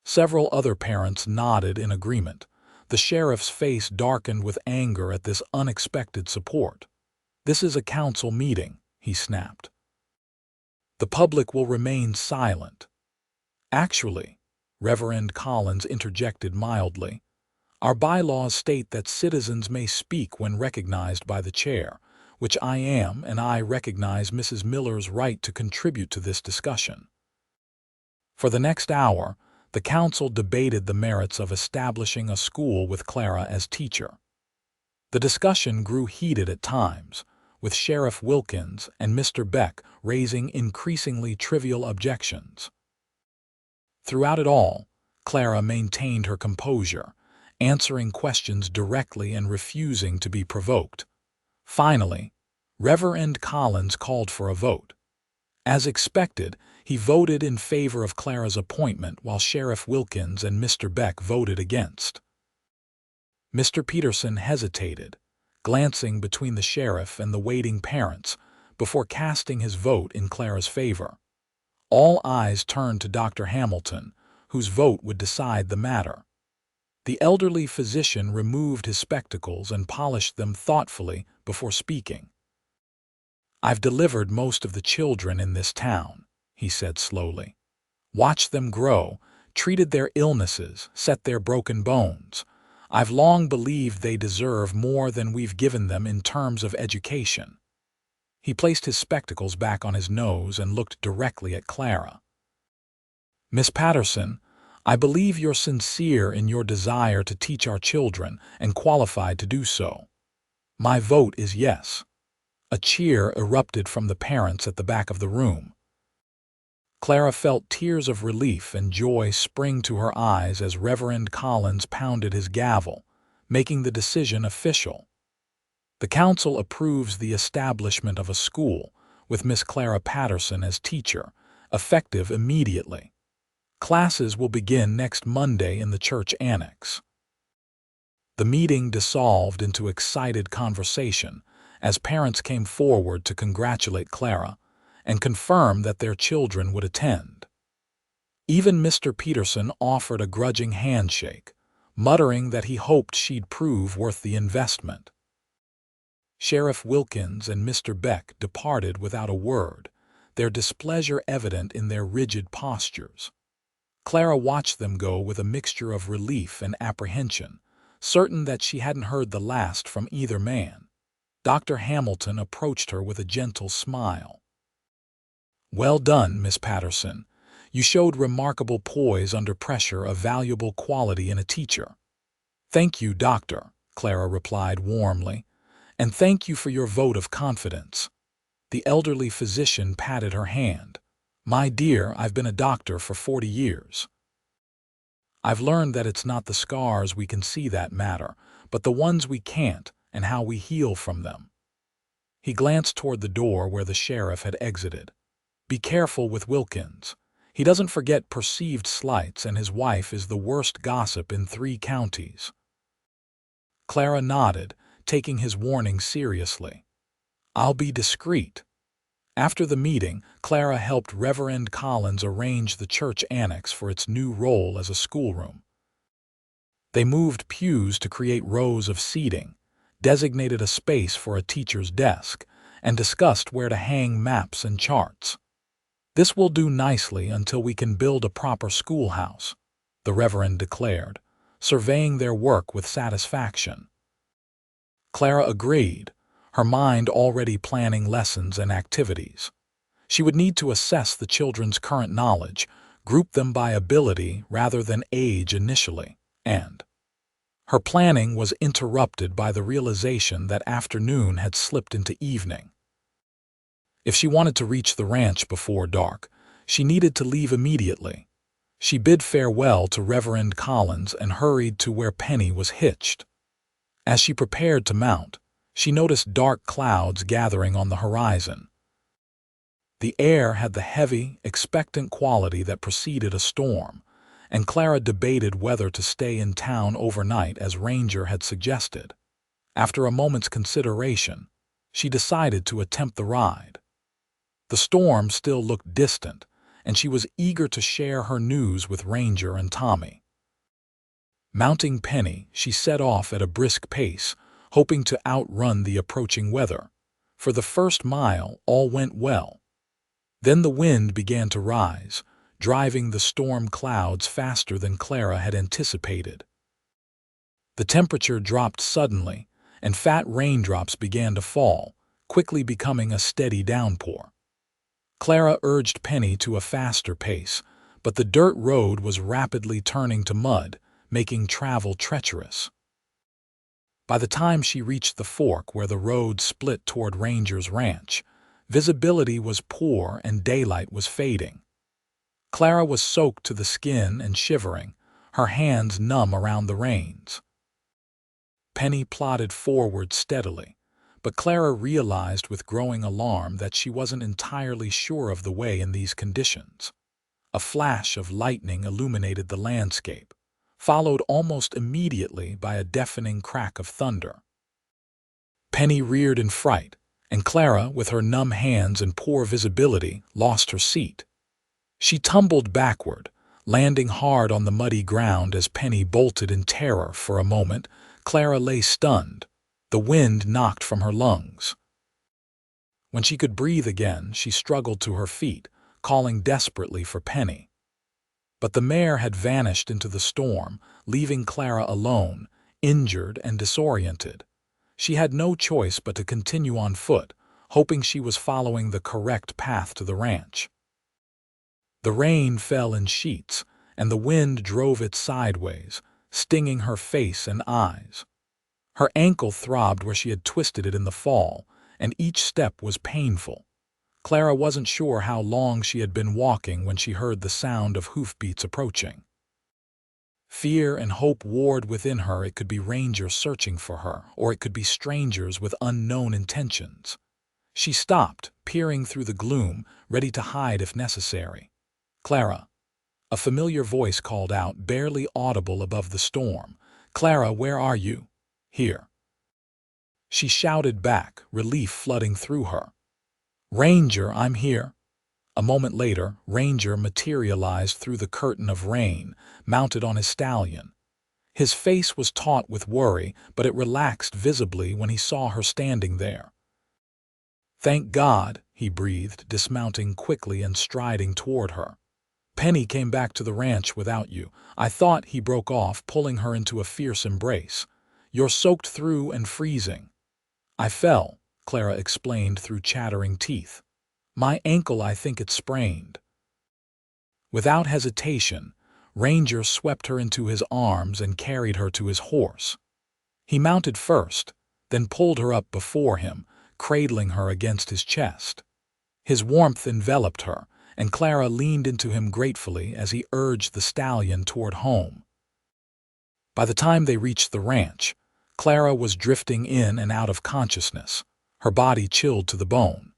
Several other parents nodded in agreement. The sheriff's face darkened with anger at this unexpected support. "This is a council meeting," he snapped. "The public will remain silent." "Actually," Reverend Collins interjected mildly, "our bylaws state that citizens may speak when recognized by the chair, which I am, and I recognize Mrs. Miller's right to contribute to this discussion." For the next hour, the council debated the merits of establishing a school with Clara as teacher. The discussion grew heated at times, with Sheriff Wilkins and Mr. Beck raising increasingly trivial objections. Throughout it all, Clara maintained her composure, answering questions directly and refusing to be provoked. Finally, Reverend Collins called for a vote. As expected, he voted in favor of Clara's appointment while Sheriff Wilkins and Mr. Beck voted against. Mr. Peterson hesitated, glancing between the sheriff and the waiting parents before casting his vote in Clara's favor. All eyes turned to Dr. Hamilton, whose vote would decide the matter. The elderly physician removed his spectacles and polished them thoughtfully before speaking. "I've delivered most of the children in this town," he said slowly. "Watched them grow, treated their illnesses, set their broken bones. I've long believed they deserve more than we've given them in terms of education." He placed his spectacles back on his nose and looked directly at Clara. "Miss Patterson, I believe you're sincere in your desire to teach our children and qualified to do so. My vote is yes." A cheer erupted from the parents at the back of the room. Clara felt tears of relief and joy spring to her eyes as Reverend Collins pounded his gavel, making the decision official. The council approves the establishment of a school, with Miss Clara Patterson as teacher, effective immediately. Classes will begin next Monday in the church annex. The meeting dissolved into excited conversation as parents came forward to congratulate Clara and confirm that their children would attend. Even Mr. Peterson offered a grudging handshake, muttering that he hoped she'd prove worth the investment. Sheriff Wilkins and Mr. Beck departed without a word, their displeasure evident in their rigid postures. Clara watched them go with a mixture of relief and apprehension, certain that she hadn't heard the last from either man. Dr. Hamilton approached her with a gentle smile. "Well done, Miss Patterson. You showed remarkable poise under pressure, a valuable quality in a teacher." "Thank you, Doctor," Clara replied warmly, "and thank you for your vote of confidence." The elderly physician patted her hand. "My dear, I've been a doctor for 40 years. I've learned that it's not the scars we can see that matter, but the ones we can't and how we heal from them." He glanced toward the door where the sheriff had exited. "Be careful with Wilkins. He doesn't forget perceived slights, and his wife is the worst gossip in 3 counties." Clara nodded, taking his warning seriously. "I'll be discreet." After the meeting, Clara helped Reverend Collins arrange the church annex for its new role as a schoolroom. They moved pews to create rows of seating, designated a space for a teacher's desk, and discussed where to hang maps and charts. "This will do nicely until we can build a proper schoolhouse," the Reverend declared, surveying their work with satisfaction. Clara agreed, her mind already planning lessons and activities. She would need to assess the children's current knowledge, group them by ability rather than age initially, and her planning was interrupted by the realization that afternoon had slipped into evening. If she wanted to reach the ranch before dark, she needed to leave immediately. She bid farewell to Reverend Collins and hurried to where Penny was hitched. As she prepared to mount, she noticed dark clouds gathering on the horizon. The air had the heavy, expectant quality that preceded a storm, and Clara debated whether to stay in town overnight as Ranger had suggested. After a moment's consideration, she decided to attempt the ride. The storm still looked distant, and she was eager to share her news with Ranger and Tommy. Mounting Penny, she set off at a brisk pace, hoping to outrun the approaching weather. For the first mile, all went well. Then the wind began to rise, driving the storm clouds faster than Clara had anticipated. The temperature dropped suddenly, and fat raindrops began to fall, quickly becoming a steady downpour. Clara urged Penny to a faster pace, but the dirt road was rapidly turning to mud, making travel treacherous. By the time she reached the fork where the road split toward Ranger's ranch, visibility was poor and daylight was fading. Clara was soaked to the skin and shivering, her hands numb around the reins. Penny plodded forward steadily, but Clara realized with growing alarm that she wasn't entirely sure of the way in these conditions. A flash of lightning illuminated the landscape, followed almost immediately by a deafening crack of thunder. Penny reared in fright, and Clara, with her numb hands and poor visibility, lost her seat. She tumbled backward, landing hard on the muddy ground as Penny bolted in terror. For a moment, Clara lay stunned, the wind knocked from her lungs. When she could breathe again, she struggled to her feet, calling desperately for Penny. But the mare had vanished into the storm, leaving Clara alone, injured and disoriented. She had no choice but to continue on foot, hoping she was following the correct path to the ranch. The rain fell in sheets, and the wind drove it sideways, stinging her face and eyes. Her ankle throbbed where she had twisted it in the fall, and each step was painful. Clara wasn't sure how long she had been walking when she heard the sound of hoofbeats approaching. Fear and hope warred within her. It could be rangers searching for her, or it could be strangers with unknown intentions. She stopped, peering through the gloom, ready to hide if necessary. "Clara!" A familiar voice called out, barely audible above the storm. "Clara, where are you?" "Here." She shouted back, relief flooding through her. "Ranger, I'm here." A moment later, Ranger materialized through the curtain of rain, mounted on his stallion. His face was taut with worry, but it relaxed visibly when he saw her standing there. "Thank God," he breathed, dismounting quickly and striding toward her. "Penny came back to the ranch without you. I thought," he broke off, pulling her into a fierce embrace. "You're soaked through and freezing." "I fell," Clara explained through chattering teeth. "My ankle, I think it's sprained." Without hesitation, Ranger swept her into his arms and carried her to his horse. He mounted first, then pulled her up before him, cradling her against his chest. His warmth enveloped her, and Clara leaned into him gratefully as he urged the stallion toward home. By the time they reached the ranch, Clara was drifting in and out of consciousness, her body chilled to the bone.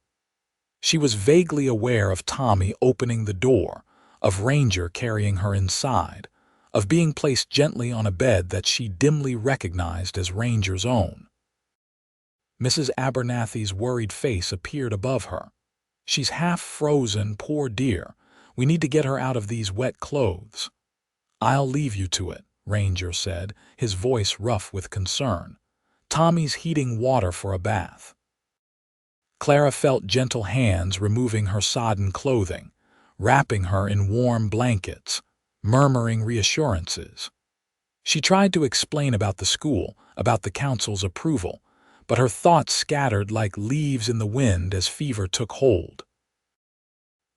She was vaguely aware of Tommy opening the door, of Ranger carrying her inside, of being placed gently on a bed that she dimly recognized as Ranger's own. Mrs. Abernathy's worried face appeared above her. "She's half frozen, poor dear. We need to get her out of these wet clothes." "I'll leave you to it," Ranger said, his voice rough with concern. "Tommy's heating water for a bath." Clara felt gentle hands removing her sodden clothing, wrapping her in warm blankets, murmuring reassurances. She tried to explain about the school, about the council's approval, but her thoughts scattered like leaves in the wind as fever took hold.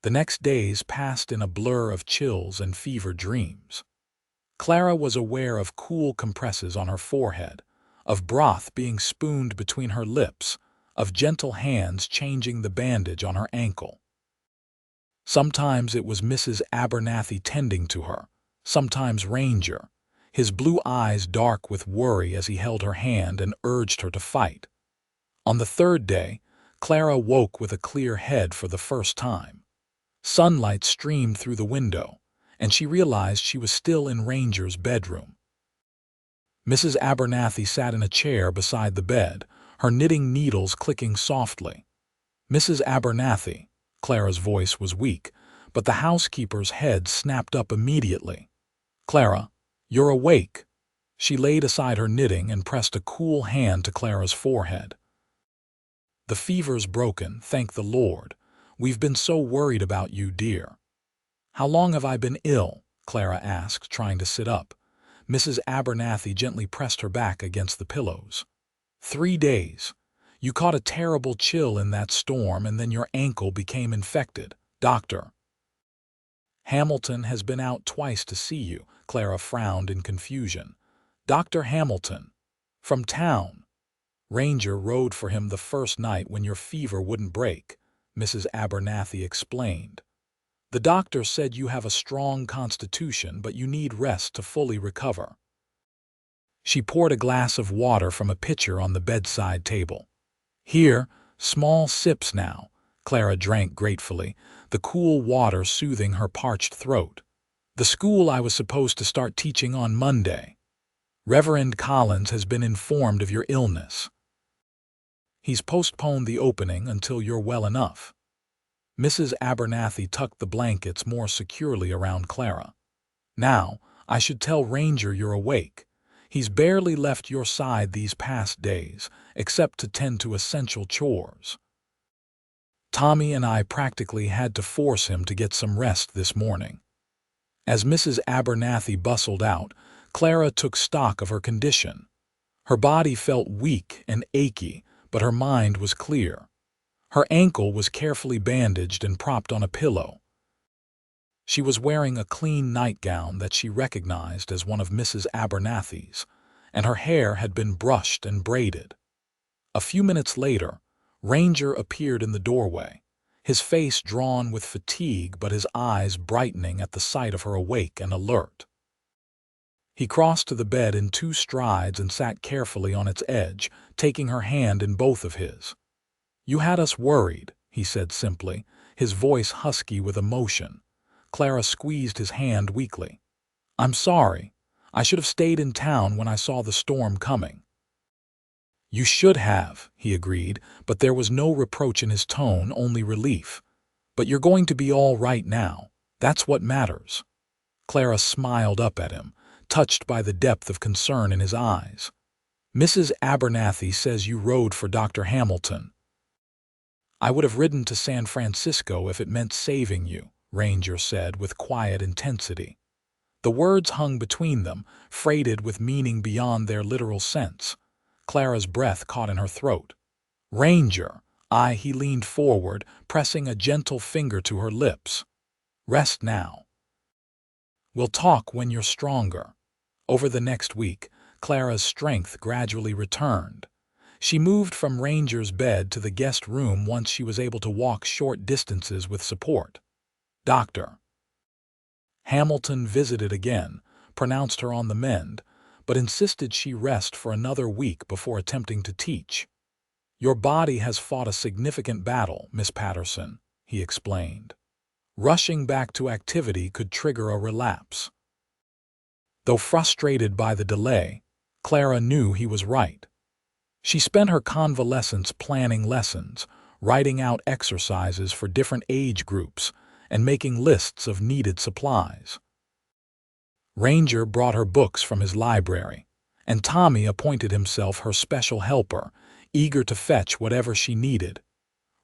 The next days passed in a blur of chills and fever dreams. Clara was aware of cool compresses on her forehead, of broth being spooned between her lips, of gentle hands changing the bandage on her ankle. Sometimes it was Mrs. Abernathy tending to her, sometimes Ranger, his blue eyes dark with worry as he held her hand and urged her to fight. On the third day, Clara woke with a clear head for the first time. Sunlight streamed through the window, and she realized she was still in Ranger's bedroom. Mrs. Abernathy sat in a chair beside the bed, her knitting needles clicking softly. "Mrs. Abernathy," Clara's voice was weak, but the housekeeper's head snapped up immediately. "Clara, you're awake." She laid aside her knitting and pressed a cool hand to Clara's forehead. "The fever's broken, thank the Lord. We've been so worried about you, dear." "How long have I been ill?" Clara asked, trying to sit up. Mrs. Abernathy gently pressed her back against the pillows. 3 days. You caught a terrible chill in that storm, and then your ankle became infected. Doctor Hamilton has been out twice to see you." Clara frowned in confusion. "Dr. Hamilton. From town. Ranger rode for him the first night when your fever wouldn't break," Mrs. Abernathy explained. The doctor said you have a strong constitution, but you need rest to fully recover. She poured a glass of water from a pitcher on the bedside table. Here, small sips now. Clara drank gratefully, the cool water soothing her parched throat. The school I was supposed to start teaching on Monday. Reverend Collins has been informed of your illness. He's postponed the opening until you're well enough. Mrs. Abernathy tucked the blankets more securely around Clara. Now, I should tell Ranger you're awake. He's barely left your side these past days, except to tend to essential chores. Tommy and I practically had to force him to get some rest this morning. As Mrs. Abernathy bustled out, Clara took stock of her condition. Her body felt weak and achy, but her mind was clear. Her ankle was carefully bandaged and propped on a pillow. She was wearing a clean nightgown that she recognized as one of Mrs. Abernathy's, and her hair had been brushed and braided. A few minutes later, Ranger appeared in the doorway, his face drawn with fatigue but his eyes brightening at the sight of her awake and alert. He crossed to the bed in 2 strides and sat carefully on its edge, taking her hand in both of his. "You had us worried," he said simply, his voice husky with emotion. Clara squeezed his hand weakly. "I'm sorry. I should have stayed in town when I saw the storm coming." "You should have," he agreed, but there was no reproach in his tone, only relief. "But you're going to be all right now. That's what matters." Clara smiled up at him, touched by the depth of concern in his eyes. "Mrs. Abernathy says you rode for Dr. Hamilton." "I would have ridden to San Francisco if it meant saving you," Ranger said with quiet intensity. The words hung between them, freighted with meaning beyond their literal sense. Clara's breath caught in her throat. "Ranger!" He leaned forward, pressing a gentle finger to her lips. "Rest now. We'll talk when you're stronger." Over the next week, Clara's strength gradually returned. She moved from Ranger's bed to the guest room once she was able to walk short distances with support. Dr. Hamilton visited again, pronounced her on the mend, but insisted she rest for another week before attempting to teach. "Your body has fought a significant battle, Miss Patterson," he explained. "Rushing back to activity could trigger a relapse." Though frustrated by the delay, Clara knew he was right. She spent her convalescence planning lessons, writing out exercises for different age groups, and making lists of needed supplies. Ranger brought her books from his library, and Tommy appointed himself her special helper, eager to fetch whatever she needed.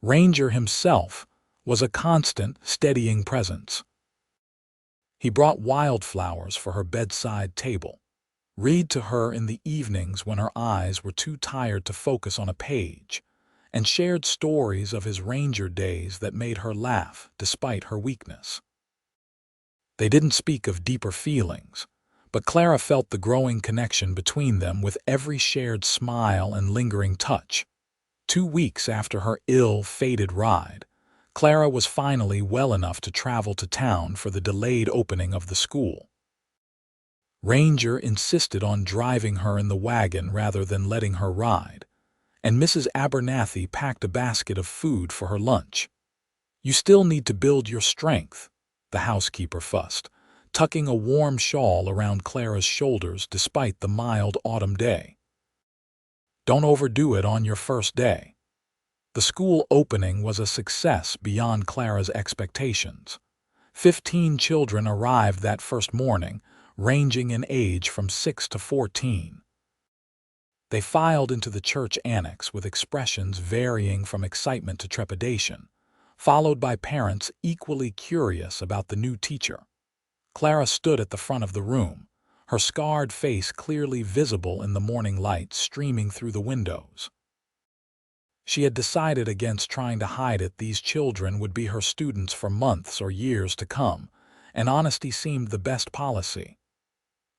Ranger himself was a constant, steadying presence. He brought wildflowers for her bedside table, read to her in the evenings when her eyes were too tired to focus on a page, and shared stories of his ranger days that made her laugh despite her weakness. They didn't speak of deeper feelings, but Clara felt the growing connection between them with every shared smile and lingering touch. 2 weeks after her ill-fated ride, Clara was finally well enough to travel to town for the delayed opening of the school. Ranger insisted on driving her in the wagon rather than letting her ride, and Mrs. Abernathy packed a basket of food for her lunch. "You still need to build your strength," the housekeeper fussed, tucking a warm shawl around Clara's shoulders despite the mild autumn day. "Don't overdo it on your first day." The school opening was a success beyond Clara's expectations. 15 children arrived that first morning, ranging in age from 6 to 14. They filed into the church annex with expressions varying from excitement to trepidation, followed by parents equally curious about the new teacher. Clara stood at the front of the room, her scarred face clearly visible in the morning light streaming through the windows. She had decided against trying to hide it. These children would be her students for months or years to come, and honesty seemed the best policy.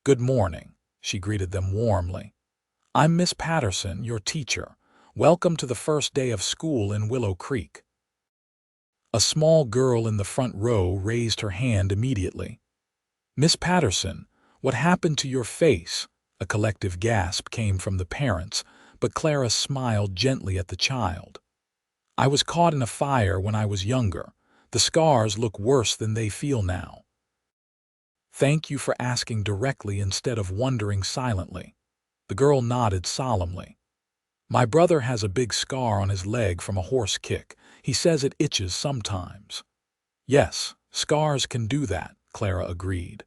"Good morning," she greeted them warmly. "I'm Miss Patterson, your teacher. Welcome to the first day of school in Willow Creek." A small girl in the front row raised her hand immediately. "Miss Patterson, what happened to your face?" A collective gasp came from the parents, but Clara smiled gently at the child. "I was caught in a fire when I was younger. The scars look worse than they feel now." "Thank you for asking directly instead of wondering silently." The girl nodded solemnly. "My brother has a big scar on his leg from a horse kick. He says it itches sometimes." "Yes, scars can do that," Clara agreed.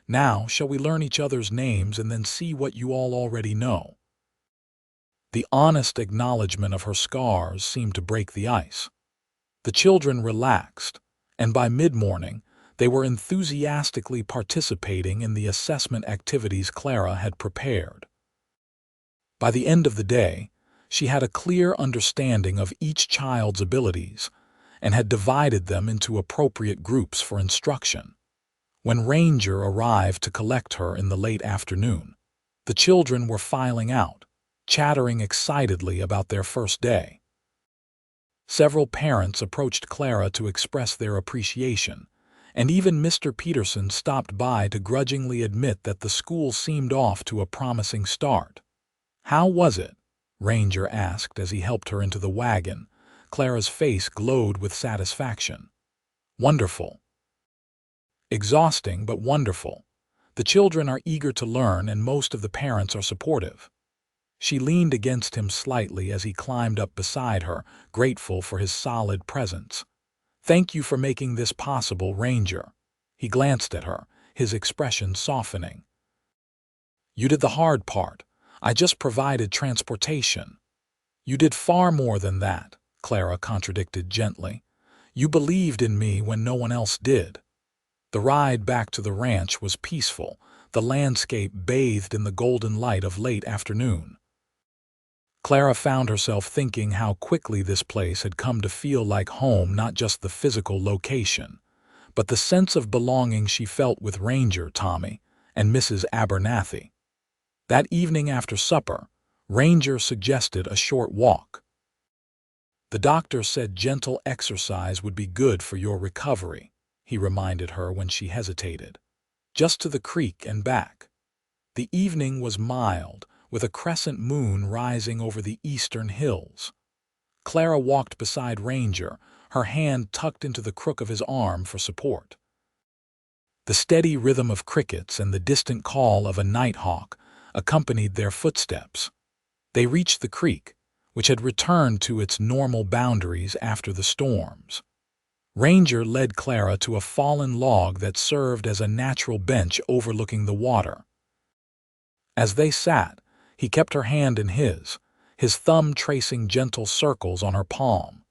"Now, shall we learn each other's names and then see what you all already know?" The honest acknowledgement of her scars seemed to break the ice. The children relaxed, and by mid-morning, they were enthusiastically participating in the assessment activities Clara had prepared. By the end of the day, she had a clear understanding of each child's abilities and had divided them into appropriate groups for instruction. When Ranger arrived to collect her in the late afternoon, the children were filing out, chattering excitedly about their first day. Several parents approached Clara to express their appreciation, and even Mr. Peterson stopped by to grudgingly admit that the school seemed off to a promising start. "How was it?" Ranger asked as he helped her into the wagon. Clara's face glowed with satisfaction. "Wonderful." "Exhausting, but wonderful. The children are eager to learn and most of the parents are supportive." She leaned against him slightly as he climbed up beside her, grateful for his solid presence. "Thank you for making this possible, Ranger." He glanced at her, his expression softening. "You did the hard part. I just provided transportation." "You did far more than that," Clara contradicted gently. "You believed in me when no one else did." The ride back to the ranch was peaceful, the landscape bathed in the golden light of late afternoon. Clara found herself thinking how quickly this place had come to feel like home, not just the physical location, but the sense of belonging she felt with Ranger, Tommy, and Mrs. Abernathy. That evening after supper, Ranger suggested a short walk. "The doctor said gentle exercise would be good for your recovery," he reminded her when she hesitated. "Just to the creek and back." The evening was mild, with a crescent moon rising over the eastern hills. Clara walked beside Ranger, her hand tucked into the crook of his arm for support. The steady rhythm of crickets and the distant call of a nighthawk accompanied their footsteps. They reached the creek, which had returned to its normal boundaries after the storms. Ranger led Clara to a fallen log that served as a natural bench overlooking the water. As they sat, he kept her hand in his thumb tracing gentle circles on her palm.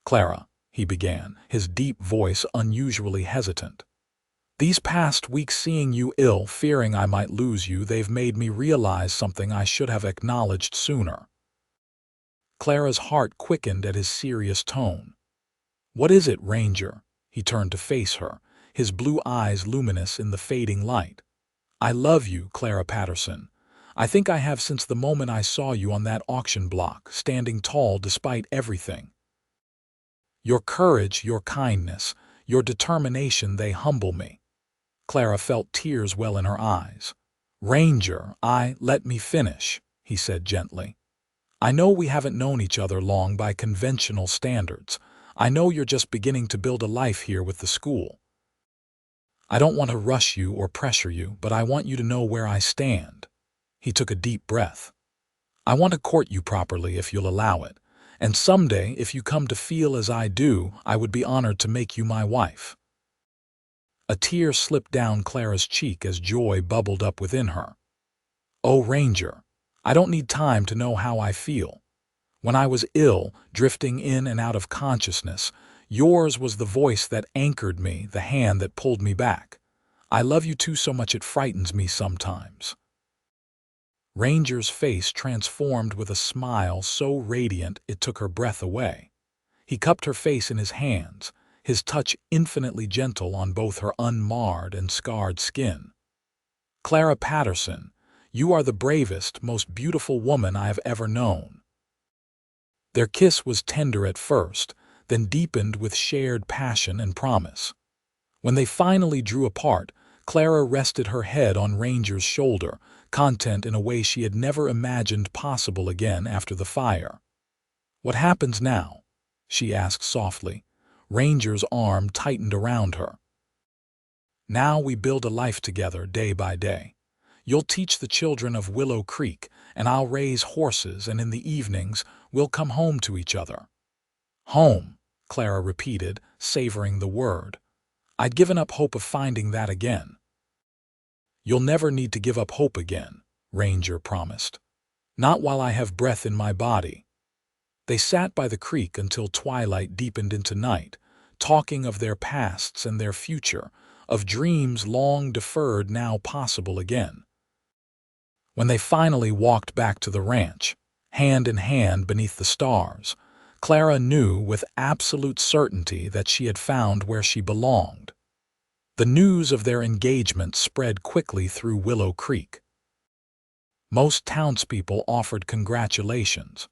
"Clara," he began, his deep voice unusually hesitant. "These past weeks seeing you ill, fearing I might lose you, they've made me realize something I should have acknowledged sooner." Clara's heart quickened at his serious tone. "What is it, Ranger?" He turned to face her, his blue eyes luminous in the fading light. "I love you, Clara Patterson. I think I have since the moment I saw you on that auction block, standing tall despite everything. Your courage, your kindness, your determination, they humble me." Clara felt tears well in her eyes. "Ranger, let me finish," he said gently. "I know we haven't known each other long by conventional standards. I know you're just beginning to build a life here with the school. I don't want to rush you or pressure you, but I want you to know where I stand." He took a deep breath. "I want to court you properly if you'll allow it, and someday, if you come to feel as I do, I would be honored to make you my wife." A tear slipped down Clara's cheek as joy bubbled up within her. "Oh, Ranger, I don't need time to know how I feel. When I was ill, drifting in and out of consciousness, yours was the voice that anchored me, the hand that pulled me back. I love you too so much it frightens me sometimes." Ranger's face transformed with a smile so radiant it took her breath away. He cupped her face in his hands, his touch infinitely gentle on both her unmarred and scarred skin. "Clara Patterson, you are the bravest, most beautiful woman I have ever known." Their kiss was tender at first, then deepened with shared passion and promise. When they finally drew apart, Clara rested her head on Ranger's shoulder, content in a way she had never imagined possible again after the fire. "What happens now?" she asked softly. Ranger's arm tightened around her. "Now we build a life together day by day. You'll teach the children of Willow Creek, and I'll raise horses, and in the evenings we'll come home to each other." "Home," Clara repeated, savoring the word. "I'd given up hope of finding that again." "You'll never need to give up hope again," Ranger promised. "Not while I have breath in my body." They sat by the creek until twilight deepened into night, talking of their pasts and their future, of dreams long deferred now possible again. When they finally walked back to the ranch, hand in hand beneath the stars, Clara knew with absolute certainty that she had found where she belonged. The news of their engagement spread quickly through Willow Creek. Most townspeople offered congratulations,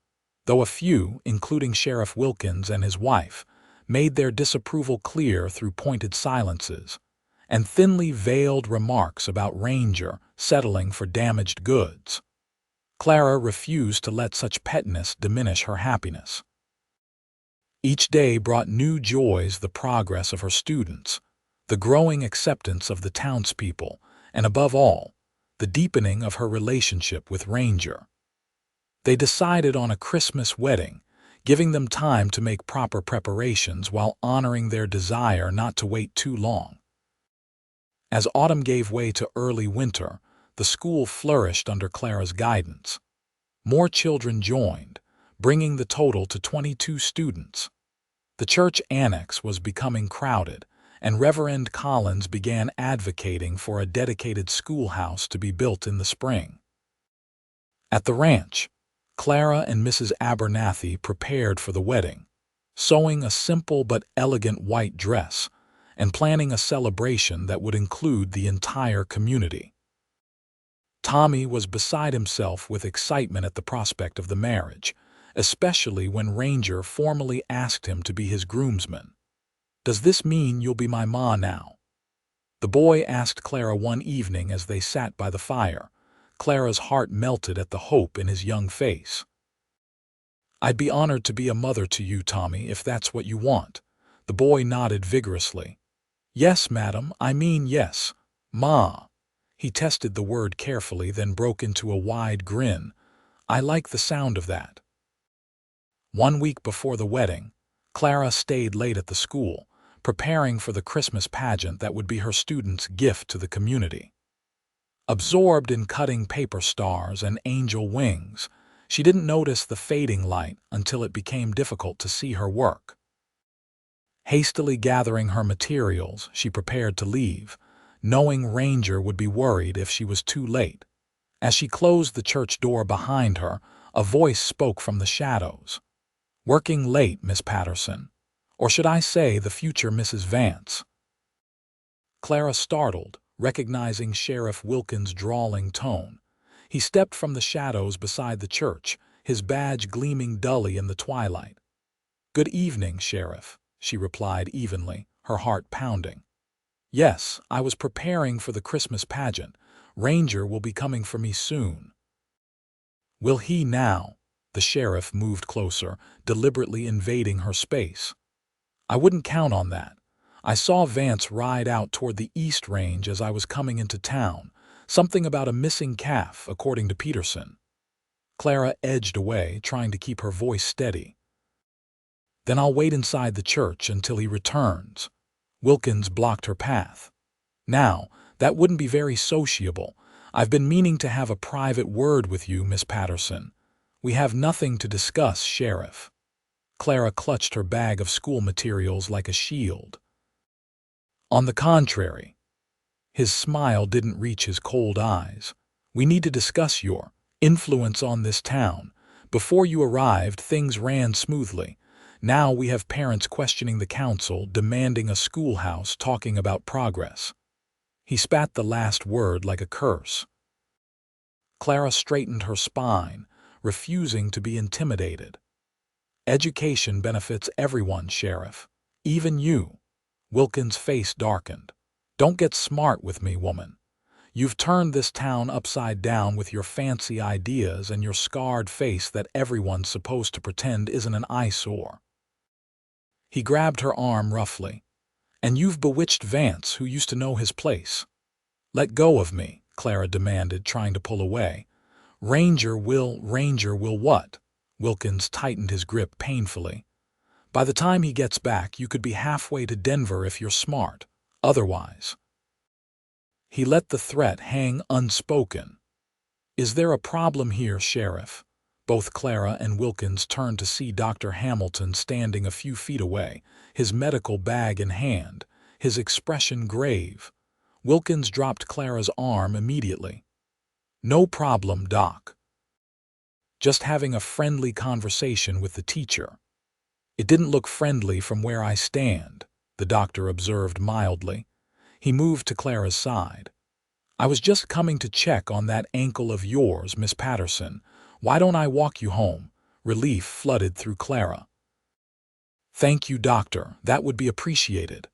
though a few, including Sheriff Wilkins and his wife, made their disapproval clear through pointed silences and thinly veiled remarks about Ranger settling for damaged goods. Clara refused to let such pettiness diminish her happiness. Each day brought new joys: the progress of her students, the growing acceptance of the townspeople, and above all, the deepening of her relationship with Ranger. They decided on a Christmas wedding, giving them time to make proper preparations while honoring their desire not to wait too long. As autumn gave way to early winter, the school flourished under Clara's guidance. More children joined, bringing the total to 22 students. The church annex was becoming crowded, and Reverend Collins began advocating for a dedicated schoolhouse to be built in the spring. At the ranch, Clara and Mrs. Abernathy prepared for the wedding, sewing a simple but elegant white dress and planning a celebration that would include the entire community. Tommy was beside himself with excitement at the prospect of the marriage, especially when Ranger formally asked him to be his groomsman. "Does this mean you'll be my ma now?" the boy asked Clara one evening as they sat by the fire. Clara's heart melted at the hope in his young face. "I'd be honored to be a mother to you, Tommy, if that's what you want." The boy nodded vigorously. "Yes, madam, I mean yes, Ma." He tested the word carefully, then broke into a wide grin. "I like the sound of that." 1 week before the wedding, Clara stayed late at the school, preparing for the Christmas pageant that would be her students' gift to the community. Absorbed in cutting paper stars and angel wings, she didn't notice the fading light until it became difficult to see her work. Hastily gathering her materials, she prepared to leave, knowing Ranger would be worried if she was too late. As she closed the church door behind her, a voice spoke from the shadows. "Working late, Miss Patterson. Or should I say the future Mrs. Vance?" Clara startled, recognizing Sheriff Wilkins' drawling tone. He stepped from the shadows beside the church, his badge gleaming dully in the twilight. "Good evening, Sheriff," she replied evenly, her heart pounding. "Yes, I was preparing for the Christmas pageant. Ranger will be coming for me soon." "Will he now?" The sheriff moved closer, deliberately invading her space. "I wouldn't count on that. I saw Vance ride out toward the East Range as I was coming into town. Something about a missing calf, according to Peterson." Clara edged away, trying to keep her voice steady. "Then I'll wait inside the church until he returns." Wilkins blocked her path. "Now, that wouldn't be very sociable. I've been meaning to have a private word with you, Miss Patterson." "We have nothing to discuss, Sheriff." Clara clutched her bag of school materials like a shield. "On the contrary." His smile didn't reach his cold eyes. "We need to discuss your influence on this town. Before you arrived, things ran smoothly. Now we have parents questioning the council, demanding a schoolhouse, talking about progress." He spat the last word like a curse. Clara straightened her spine, refusing to be intimidated. Education benefits everyone, Sheriff. Even you. Wilkins' face darkened. Don't get smart with me, woman. You've turned this town upside down with your fancy ideas and your scarred face that everyone's supposed to pretend isn't an eyesore. He grabbed her arm roughly. And you've bewitched Vance, who used to know his place. Let go of me, Clara demanded, trying to pull away. Ranger will what? Wilkins tightened his grip painfully. By the time he gets back, you could be halfway to Denver if you're smart. Otherwise. He let the threat hang unspoken. Is there a problem here, Sheriff? Both Clara and Wilkins turned to see Dr. Hamilton standing a few feet away, his medical bag in hand, his expression grave. Wilkins dropped Clara's arm immediately. No problem, Doc. Just having a friendly conversation with the teacher. It didn't look friendly from where I stand, the doctor observed mildly. He moved to Clara's side. I was just coming to check on that ankle of yours, Miss Patterson. Why don't I walk you home? Relief flooded through Clara. Thank you, doctor. That would be appreciated.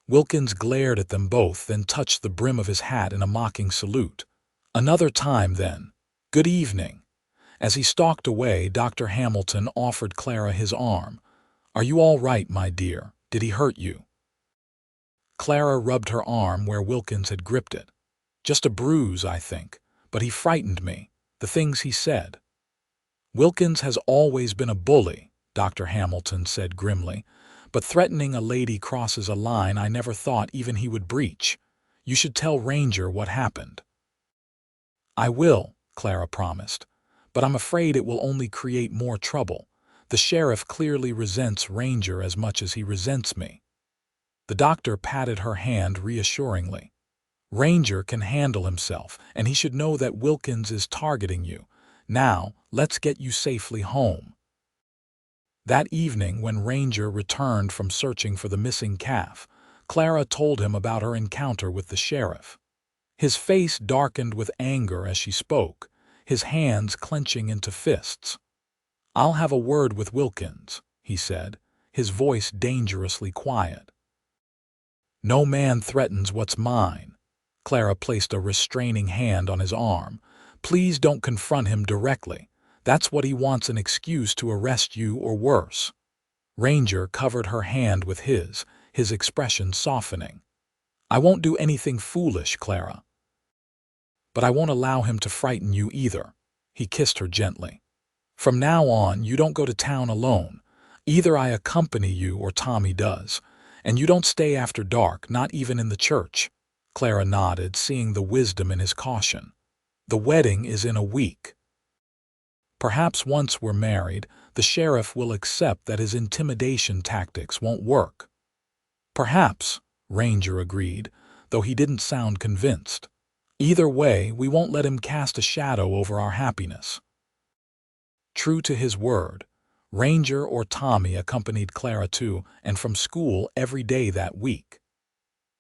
Wilkins glared at them both, then touched the brim of his hat in a mocking salute. Another time, then. Good evening. As he stalked away, Dr. Hamilton offered Clara his arm. Are you all right, my dear? Did he hurt you? Clara rubbed her arm where Wilkins had gripped it. Just a bruise, I think, but he frightened me. The things he said. Wilkins has always been a bully, Dr. Hamilton said grimly, but threatening a lady crosses a line I never thought even he would breach. You should tell Ranger what happened. I will, Clara promised, but I'm afraid it will only create more trouble. The sheriff clearly resents Ranger as much as he resents me. The doctor patted her hand reassuringly. Ranger can handle himself, and he should know that Wilkins is targeting you. Now, let's get you safely home. That evening, when Ranger returned from searching for the missing calf, Clara told him about her encounter with the sheriff. His face darkened with anger as she spoke, his hands clenching into fists. I'll have a word with Wilkins, he said, his voice dangerously quiet. No man threatens what's mine. Clara placed a restraining hand on his arm. Please don't confront him directly. That's what he wants, an excuse to arrest you or worse. Ranger covered her hand with his expression softening. I won't do anything foolish, Clara. But I won't allow him to frighten you either. He kissed her gently. From now on, you don't go to town alone. Either I accompany you or Tommy does. And you don't stay after dark, not even in the church. Clara nodded, seeing the wisdom in his caution. The wedding is in a week. Perhaps once we're married, the sheriff will accept that his intimidation tactics won't work. Perhaps, Ranger agreed, though he didn't sound convinced. Either way, we won't let him cast a shadow over our happiness. True to his word, Ranger or Tommy accompanied Clara to and from school every day that week.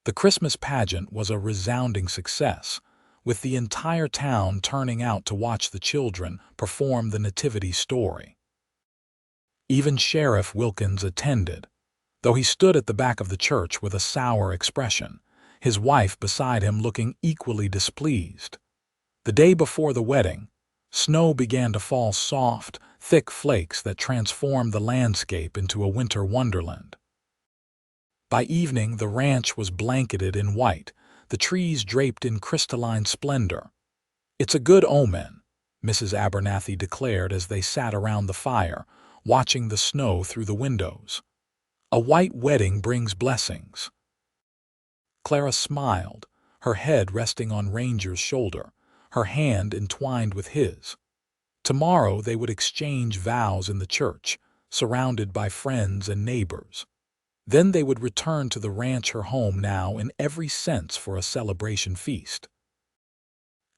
The Christmas pageant was a resounding success, with the entire town turning out to watch the children perform the nativity story. Even Sheriff Wilkins attended, though he stood at the back of the church with a sour expression, his wife beside him looking equally displeased. The day before the wedding, snow began to fall, soft, thick flakes that transformed the landscape into a winter wonderland. By evening, the ranch was blanketed in white, the trees draped in crystalline splendor. It's a good omen, Mrs. Abernathy declared as they sat around the fire, watching the snow through the windows. A white wedding brings blessings. Clara smiled, her head resting on Ranger's shoulder, her hand entwined with his. Tomorrow they would exchange vows in the church, surrounded by friends and neighbors. Then they would return to the ranch, her home now in every sense, for a celebration feast.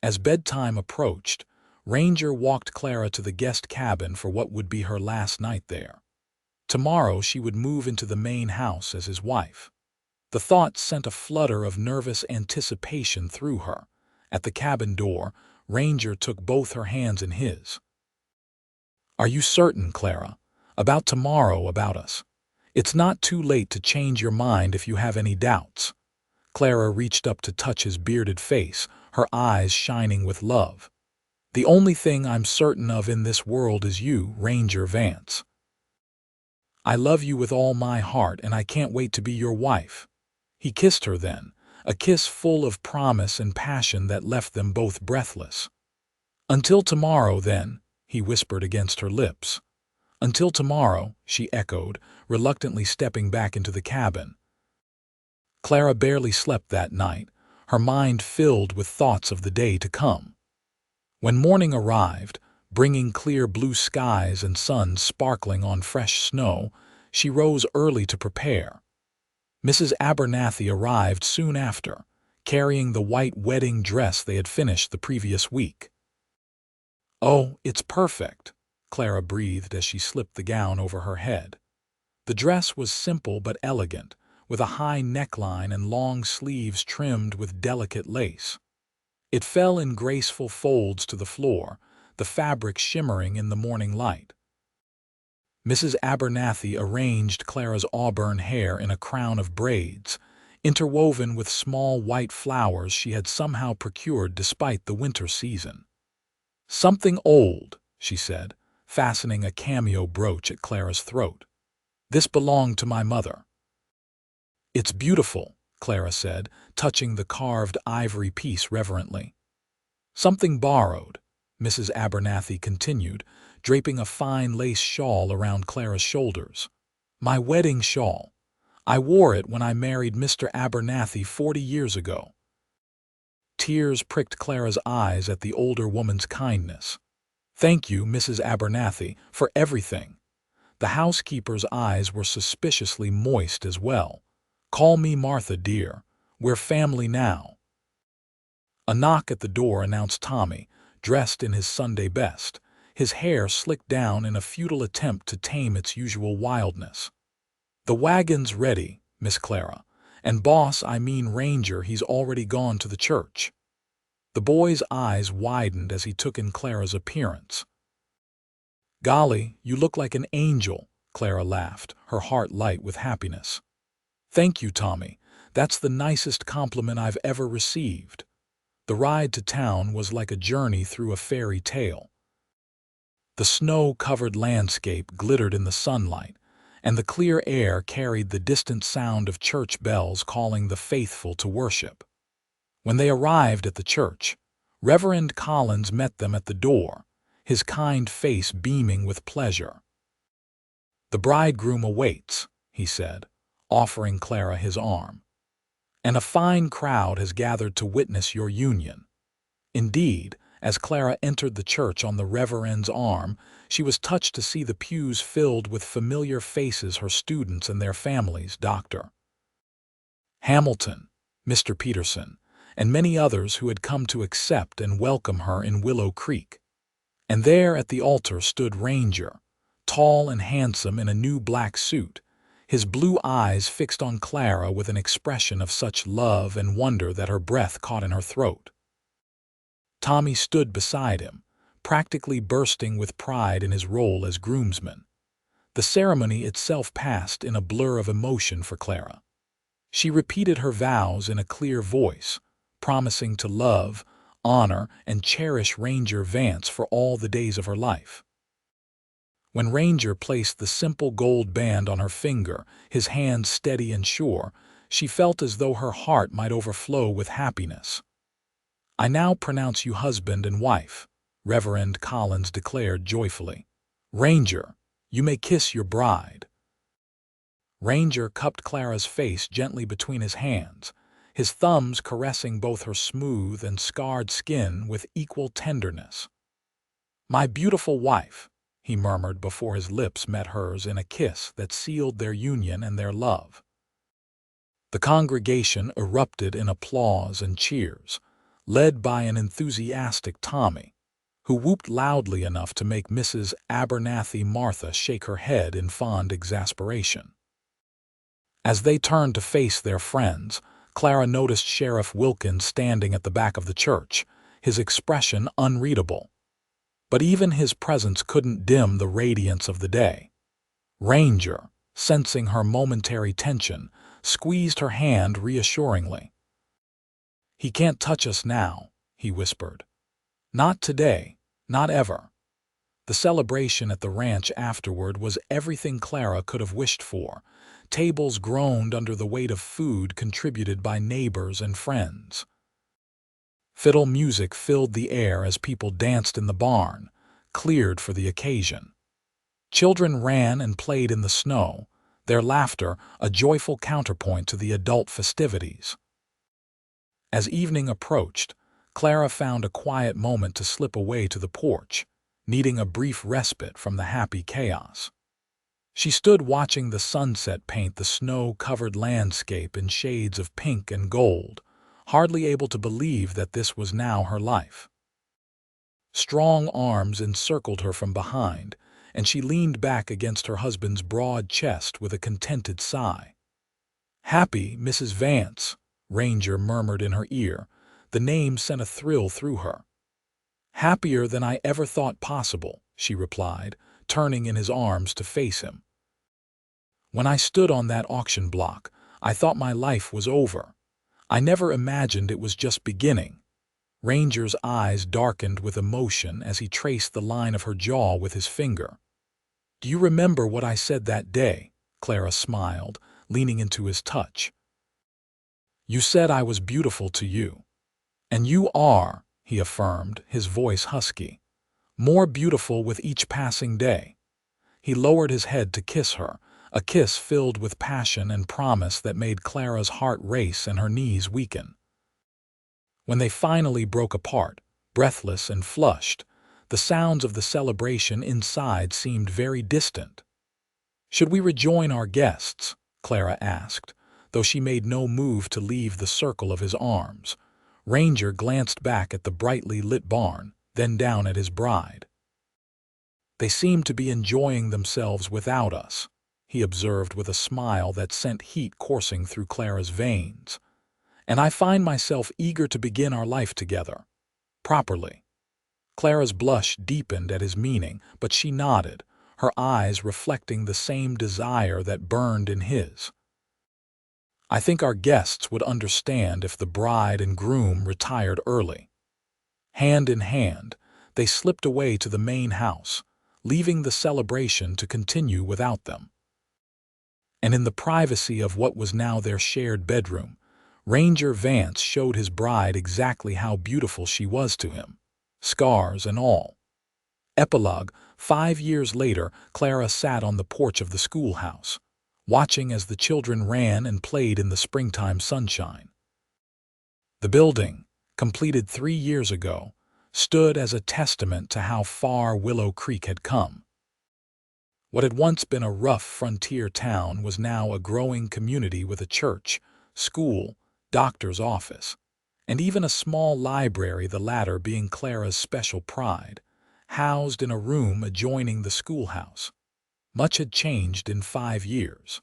As bedtime approached, Ranger walked Clara to the guest cabin for what would be her last night there. Tomorrow she would move into the main house as his wife. The thought sent a flutter of nervous anticipation through her. At the cabin door, Ranger took both her hands in his. Are you certain, Clara? About tomorrow, about us. It's not too late to change your mind if you have any doubts. Clara reached up to touch his bearded face, her eyes shining with love. The only thing I'm certain of in this world is you, Ranger Vance. I love you with all my heart, and I can't wait to be your wife. He kissed her then, a kiss full of promise and passion that left them both breathless. Until tomorrow, then, he whispered against her lips. Until tomorrow, she echoed, reluctantly stepping back into the cabin. Clara barely slept that night, her mind filled with thoughts of the day to come. When morning arrived, bringing clear blue skies and sun sparkling on fresh snow, she rose early to prepare. Mrs. Abernathy arrived soon after, carrying the white wedding dress they had finished the previous week. "Oh, it's perfect," Clara breathed as she slipped the gown over her head. The dress was simple but elegant, with a high neckline and long sleeves trimmed with delicate lace. It fell in graceful folds to the floor, the fabric shimmering in the morning light. Mrs. Abernathy arranged Clara's auburn hair in a crown of braids, interwoven with small white flowers she had somehow procured despite the winter season. "Something old," she said, fastening a cameo brooch at Clara's throat. "This belonged to my mother." "It's beautiful," Clara said, touching the carved ivory piece reverently. "Something borrowed," Mrs. Abernathy continued, draping a fine lace shawl around Clara's shoulders. "My wedding shawl. I wore it when I married Mr. Abernathy 40 years ago." Tears pricked Clara's eyes at the older woman's kindness. "Thank you, Mrs. Abernathy, for everything." The housekeeper's eyes were suspiciously moist as well. "Call me Martha, dear. We're family now." A knock at the door announced Tommy, dressed in his Sunday best, his hair slicked down in a futile attempt to tame its usual wildness. "The wagon's ready, Miss Clara, and boss, I mean Ranger, he's already gone to the church." The boy's eyes widened as he took in Clara's appearance. "Golly, you look like an angel," Clara laughed, her heart light with happiness. "Thank you, Tommy. That's the nicest compliment I've ever received." The ride to town was like a journey through a fairy tale. The snow-covered landscape glittered in the sunlight, and the clear air carried the distant sound of church bells calling the faithful to worship. When they arrived at the church, Reverend Collins met them at the door, his kind face beaming with pleasure. "The bridegroom awaits," he said, offering Clara his arm. "And a fine crowd has gathered to witness your union." Indeed, as Clara entered the church on the Reverend's arm, she was touched to see the pews filled with familiar faces, her students and their families, Dr. Hamilton, Mr. Peterson, and many others who had come to accept and welcome her in Willow Creek. And there at the altar stood Ranger, tall and handsome in a new black suit, his blue eyes fixed on Clara with an expression of such love and wonder that her breath caught in her throat. Tommy stood beside him, practically bursting with pride in his role as groomsman. The ceremony itself passed in a blur of emotion for Clara. She repeated her vows in a clear voice, promising to love, honor, and cherish Ranger Vance for all the days of her life. When Ranger placed the simple gold band on her finger, his hand steady and sure, she felt as though her heart might overflow with happiness. "I now pronounce you husband and wife," Reverend Collins declared joyfully. "Ranger, you may kiss your bride." Ranger cupped Clara's face gently between his hands, his thumbs caressing both her smooth and scarred skin with equal tenderness. "My beautiful wife," he murmured before his lips met hers in a kiss that sealed their union and their love. The congregation erupted in applause and cheers, led by an enthusiastic Tommy, who whooped loudly enough to make Mrs. Abernathy Martha shake her head in fond exasperation. As they turned to face their friends, Clara noticed Sheriff Wilkins standing at the back of the church, his expression unreadable. But even his presence couldn't dim the radiance of the day. Ranger, sensing her momentary tension, squeezed her hand reassuringly. "He can't touch us now," he whispered. "Not today, not ever." The celebration at the ranch afterward was everything Clara could have wished for. Tables groaned under the weight of food contributed by neighbors and friends. Fiddle music filled the air as people danced in the barn, cleared for the occasion. Children ran and played in the snow, their laughter a joyful counterpoint to the adult festivities. As evening approached, Clara found a quiet moment to slip away to the porch, needing a brief respite from the happy chaos. She stood watching the sunset paint the snow-covered landscape in shades of pink and gold, hardly able to believe that this was now her life. Strong arms encircled her from behind, and she leaned back against her husband's broad chest with a contented sigh. "Happy, Mrs. Vance," Ranger murmured in her ear. The name sent a thrill through her. "Happier than I ever thought possible," she replied, turning in his arms to face him. "When I stood on that auction block, I thought my life was over. I never imagined it was just beginning." Ranger's eyes darkened with emotion as he traced the line of her jaw with his finger. "Do you remember what I said that day?" Clara smiled, leaning into his touch. "You said I was beautiful to you." "And you are," he affirmed, his voice husky. "More beautiful with each passing day." He lowered his head to kiss her, a kiss filled with passion and promise that made Clara's heart race and her knees weaken. When they finally broke apart, breathless and flushed, the sounds of the celebration inside seemed very distant. "Should we rejoin our guests?" Clara asked, though she made no move to leave the circle of his arms. Ranger glanced back at the brightly lit barn, then down at his bride. "They seem to be enjoying themselves without us," he observed with a smile that sent heat coursing through Clara's veins. "And I find myself eager to begin our life together. Properly." Clara's blush deepened at his meaning, but she nodded, her eyes reflecting the same desire that burned in his. "I think our guests would understand if the bride and groom retired early." Hand in hand, they slipped away to the main house, leaving the celebration to continue without them. And in the privacy of what was now their shared bedroom, Ranger Vance showed his bride exactly how beautiful she was to him, scars and all. Epilogue: 5 years later, Clara sat on the porch of the schoolhouse, watching as the children ran and played in the springtime sunshine. The building, completed 3 years ago, stood as a testament to how far Willow Creek had come. What had once been a rough frontier town was now a growing community with a church, school, doctor's office, and even a small library, the latter being Clara's special pride, housed in a room adjoining the schoolhouse. Much had changed in 5 years.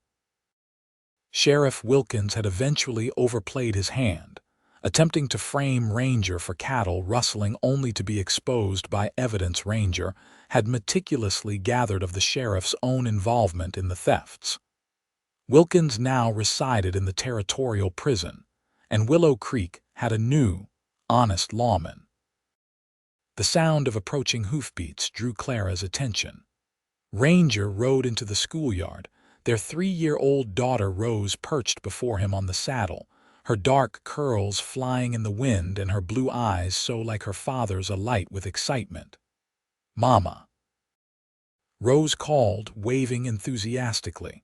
Sheriff Wilkins had eventually overplayed his hand, attempting to frame Ranger for cattle rustling only to be exposed by evidence Ranger had meticulously gathered of the sheriff's own involvement in the thefts. Wilkins now resided in the territorial prison, and Willow Creek had a new, honest lawman. The sound of approaching hoofbeats drew Clara's attention. Ranger rode into the schoolyard. Their 3-year-old daughter Rose perched before him on the saddle, her dark curls flying in the wind and her blue eyes so like her father's alight with excitement. "Mama," Rose called, waving enthusiastically.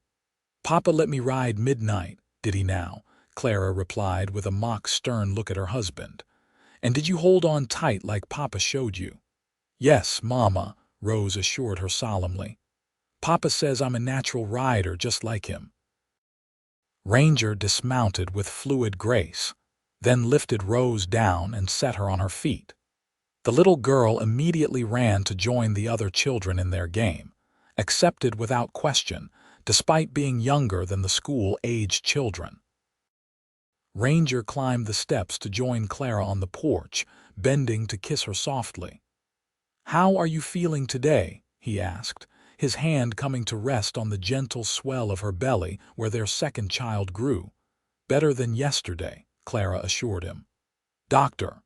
"Papa let me ride midnight, did he now?" Clara replied with a mock stern look at her husband. "And did you hold on tight like Papa showed you?" "Yes, Mama," Rose assured her solemnly. "Papa says I'm a natural rider just like him." Ranger dismounted with fluid grace, then lifted Rose down and set her on her feet. The little girl immediately ran to join the other children in their game, accepted without question, despite being younger than the school-aged children. Ranger climbed the steps to join Clara on the porch, bending to kiss her softly. "How are you feeling today?" he asked, his hand coming to rest on the gentle swell of her belly where their second child grew. "Better than yesterday," Clara assured him. "Doctor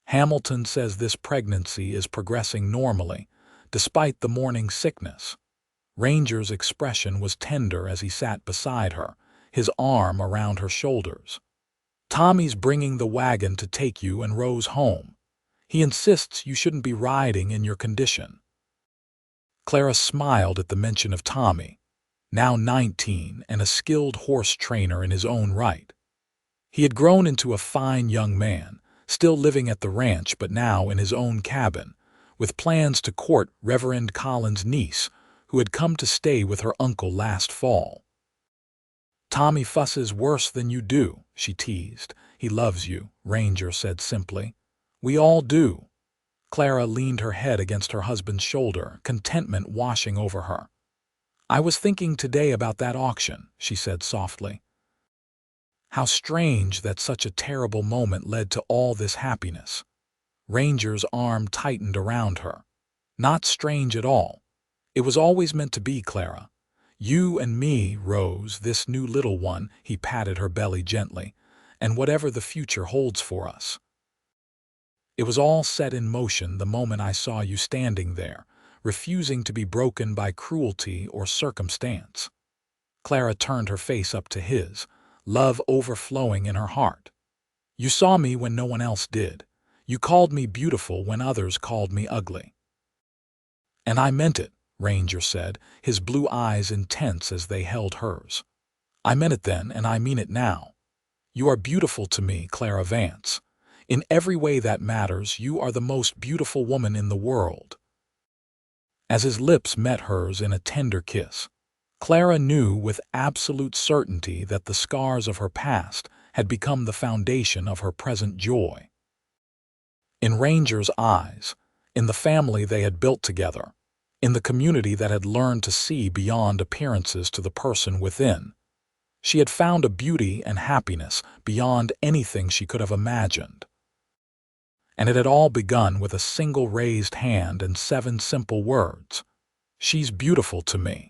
Hamilton says this pregnancy is progressing normally, despite the morning sickness." Ranger's expression was tender as he sat beside her, his arm around her shoulders. "Tommy's bringing the wagon to take you and Rose home. He insists you shouldn't be riding in your condition." Clara smiled at the mention of Tommy, now 19 and a skilled horse trainer in his own right. He had grown into a fine young man, still living at the ranch but now in his own cabin, with plans to court Reverend Collins' niece, who had come to stay with her uncle last fall. "Tommy fusses worse than you do," she teased. "He loves you," Ranger said simply. "We all do." Clara leaned her head against her husband's shoulder, contentment washing over her. "I was thinking today about that auction," she said softly. "How strange that such a terrible moment led to all this happiness." Ranger's arm tightened around her. "Not strange at all. It was always meant to be, Clara. You and me, Rose, this new little one," he patted her belly gently, "and whatever the future holds for us. It was all set in motion the moment I saw you standing there, refusing to be broken by cruelty or circumstance." Clara turned her face up to his, love overflowing in her heart. "You saw me when no one else did. You called me beautiful when others called me ugly." "And I meant it," Ranger said, his blue eyes intense as they held hers. "I meant it then, and I mean it now. You are beautiful to me, Clara Vance. In every way that matters, you are the most beautiful woman in the world." As his lips met hers in a tender kiss, Clara knew with absolute certainty that the scars of her past had become the foundation of her present joy. In Ranger's eyes, in the family they had built together, in the community that had learned to see beyond appearances to the person within, she had found a beauty and happiness beyond anything she could have imagined. And it had all begun with a single raised hand and 7 simple words: "She's beautiful to me."